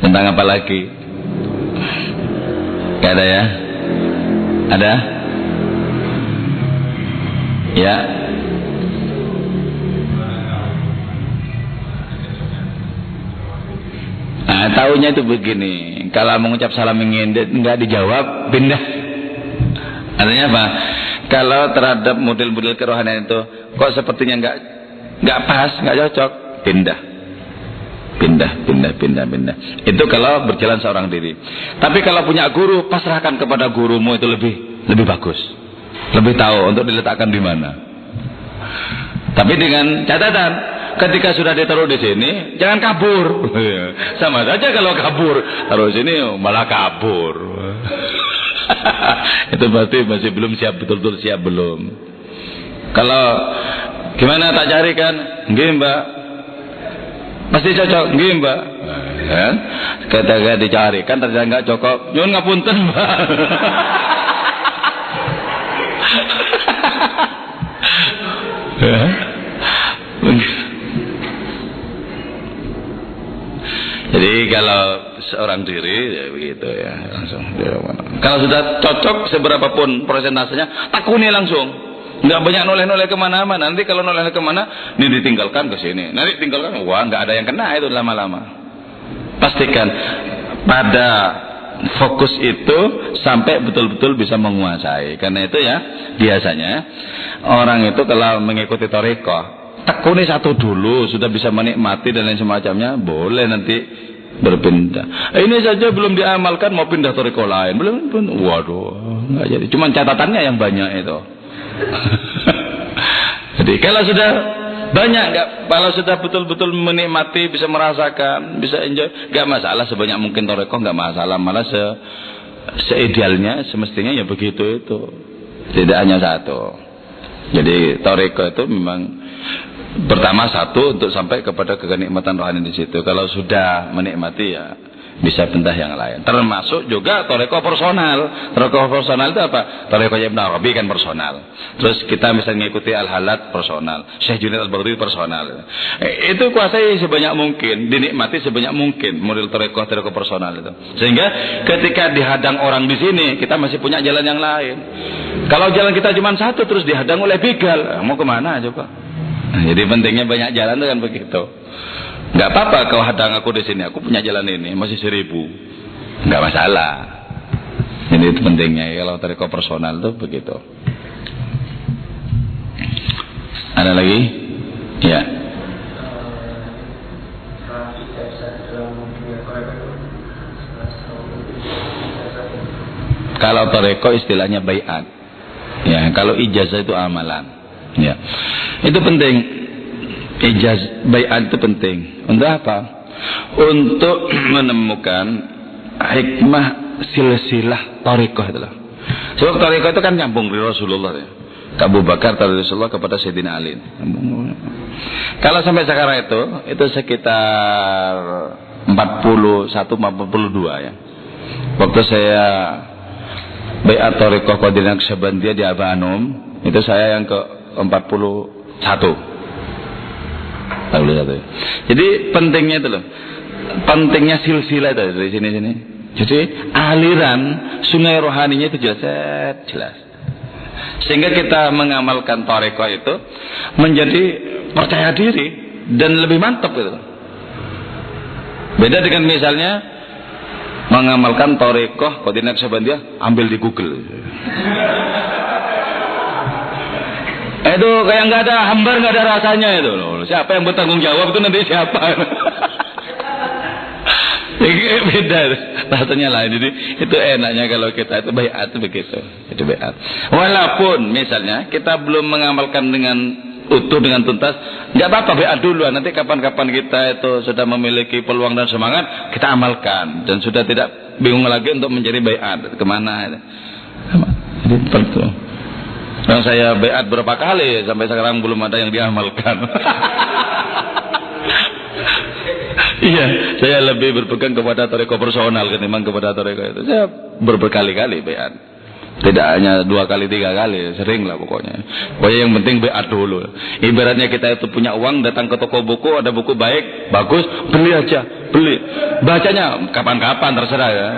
tentang apa lagi? Gak ada ya? Ada? Ya. Nah, tahunya itu begini. Kalau mengucap salam ingin nggak dijawab, pindah. Artinya apa? Kalau terhadap model-model kerohanian itu kok sepertinya nggak pas, nggak cocok, pindah. Itu kalau berjalan seorang diri. Tapi kalau punya guru, pasrahkan kepada gurumu, itu lebih bagus. Lebih tahu untuk diletakkan di mana. Tapi dengan catatan, ketika sudah ditaruh di sini, jangan kabur. Sama saja kalau kabur, taruh di sini malah kabur. Itu berarti masih belum siap, betul-betul siap belum. Kalau gimana tak carikan? Nggih, Mbak. Pasti cocok, nggih Mbak. Kan? Ketika dicarikan ternyata nggak cocok, nyuwun ngapunten Mbak. Jadi kalau seorang diri ya begitu ya, langsung. Kalau sudah cocok seberapapun persentasenya, takuni langsung. Nggak banyak noleh-noleh kemana-mana. Nanti kalau noleh kemana, ini ditinggalkan ke sini. Nanti tinggalkan, wah nggak ada yang kena itu lama-lama. Pastikan pada fokus itu sampai betul-betul bisa menguasai. Karena itu ya biasanya orang itu kalau mengikuti thariqah, tekuni satu dulu, sudah bisa menikmati dan lain semacamnya, boleh nanti berpindah. Ini saja belum diamalkan mau pindah thariqah lain, belum. Waduh, nggak jadi. Cuman catatannya yang banyak itu. Jadi kalau sudah banyak, kalau sudah betul-betul menikmati, bisa merasakan, bisa enjoy, nggak masalah. Sebanyak mungkin thariqah nggak masalah, malah seidealnya semestinya ya begitu itu. Tidak hanya satu. Jadi thariqah itu memang pertama satu untuk sampai kepada kenikmatan rohani di situ. Kalau sudah menikmati ya bisa pindah yang lain. Termasuk juga thariqah personal. Thariqah personal itu apa? Thariqah Ibn Arabi kan personal. Terus kita misalnya mengikuti Al-Halat personal, Syekh Junaid Al-Baghdadi personal. Itu kuasai sebanyak mungkin, dinikmati sebanyak mungkin model thariqah personal itu. Sehingga ketika dihadang orang di sini, kita masih punya jalan yang lain. Kalau jalan kita cuma satu terus dihadang oleh begal, mau kemana coba? Jadi pentingnya banyak jalan itu kan begitu. Nggak apa-apa kau hadang aku di sini, aku punya jalan ini, masih 1000, nggak masalah. Ini itu pentingnya ya, kalau thariqah personal tuh begitu. Ada lagi? Ya. Kalau thariqah istilahnya bai'at. Ya, kalau ijazah itu amalan. Ya, itu penting. Ijazah bai'at itu penting. Untuk apa? Untuk menemukan hikmah silsilah thariqah itu lah. Sebab thariqah itu kan nyambung dari Rasulullah ya. Abu Bakar dari Rasulullah kepada Sayyidina Ali. Kalau sampai sekarang itu sekitar 41-42 ya. Waktu saya bai'at thariqah Qadiriyah Naqsyabandiyah di Abanum, itu saya yang ke 41. Jadi pentingnya itu loh, pentingnya silsilah itu dari sini. Jadi aliran sungai rohaninya itu jelas. Sehingga kita mengamalkan thariqah itu menjadi percaya diri dan lebih mantap gitu. Beda dengan misalnya mengamalkan Thariqah Qadinah Naqsabandiyah, ambil di Google. Itu kayak nggak ada hambar, nggak ada rasanya itu loh. Siapa yang bertanggung jawab itu nanti siapa? Beda rasanya lain. Jadi itu enaknya kalau kita itu baiat itu begitu. Itu baiat. Walaupun misalnya kita belum mengamalkan dengan utuh dengan tuntas, nggak apa-apa baiat dulu. Nanti kapan-kapan kita itu sudah memiliki peluang dan semangat, kita amalkan dan sudah tidak bingung lagi untuk mencari baiat kemana. Jadi betul. Yang saya baiat berapa kali sampai sekarang belum ada yang diamalkan. Iya, saya lebih berpegang kepada Thariqah personal ketimbang kepada Thariqah itu. Saya berkali-kali baiat. Tidak hanya 2 kali 3 kali, sering lah pokoknya. Pokoknya yang penting baiat dulu. Ibaratnya kita itu punya uang, datang ke toko buku, ada buku baik, bagus, beli aja, beli. Bacanya kapan-kapan terserah ya.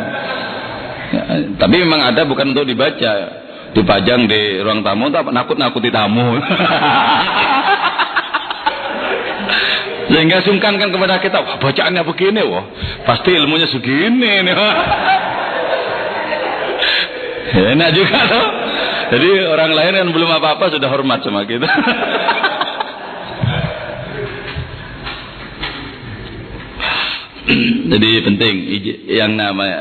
Tapi memang ada bukan untuk dibaca, dipajang di ruang tamu, nakut-nakuti tamu. Sehingga sungkankan kepada kita, wah bacaannya begini, wah pasti ilmunya segini nih. Enak juga loh. Jadi orang lain yang belum apa-apa sudah hormat sama kita. Jadi penting yang namanya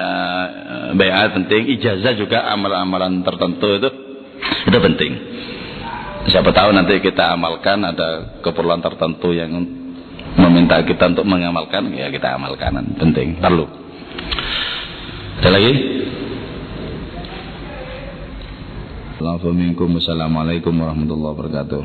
baiat penting, ijazah juga amalan-amalan tertentu itu penting. Siapa tahu nanti kita amalkan, ada keperluan tertentu yang meminta kita untuk mengamalkan, ya kita amalkan, penting, perlu. Ada lagi? Assalamualaikum warahmatullahi wabarakatuh.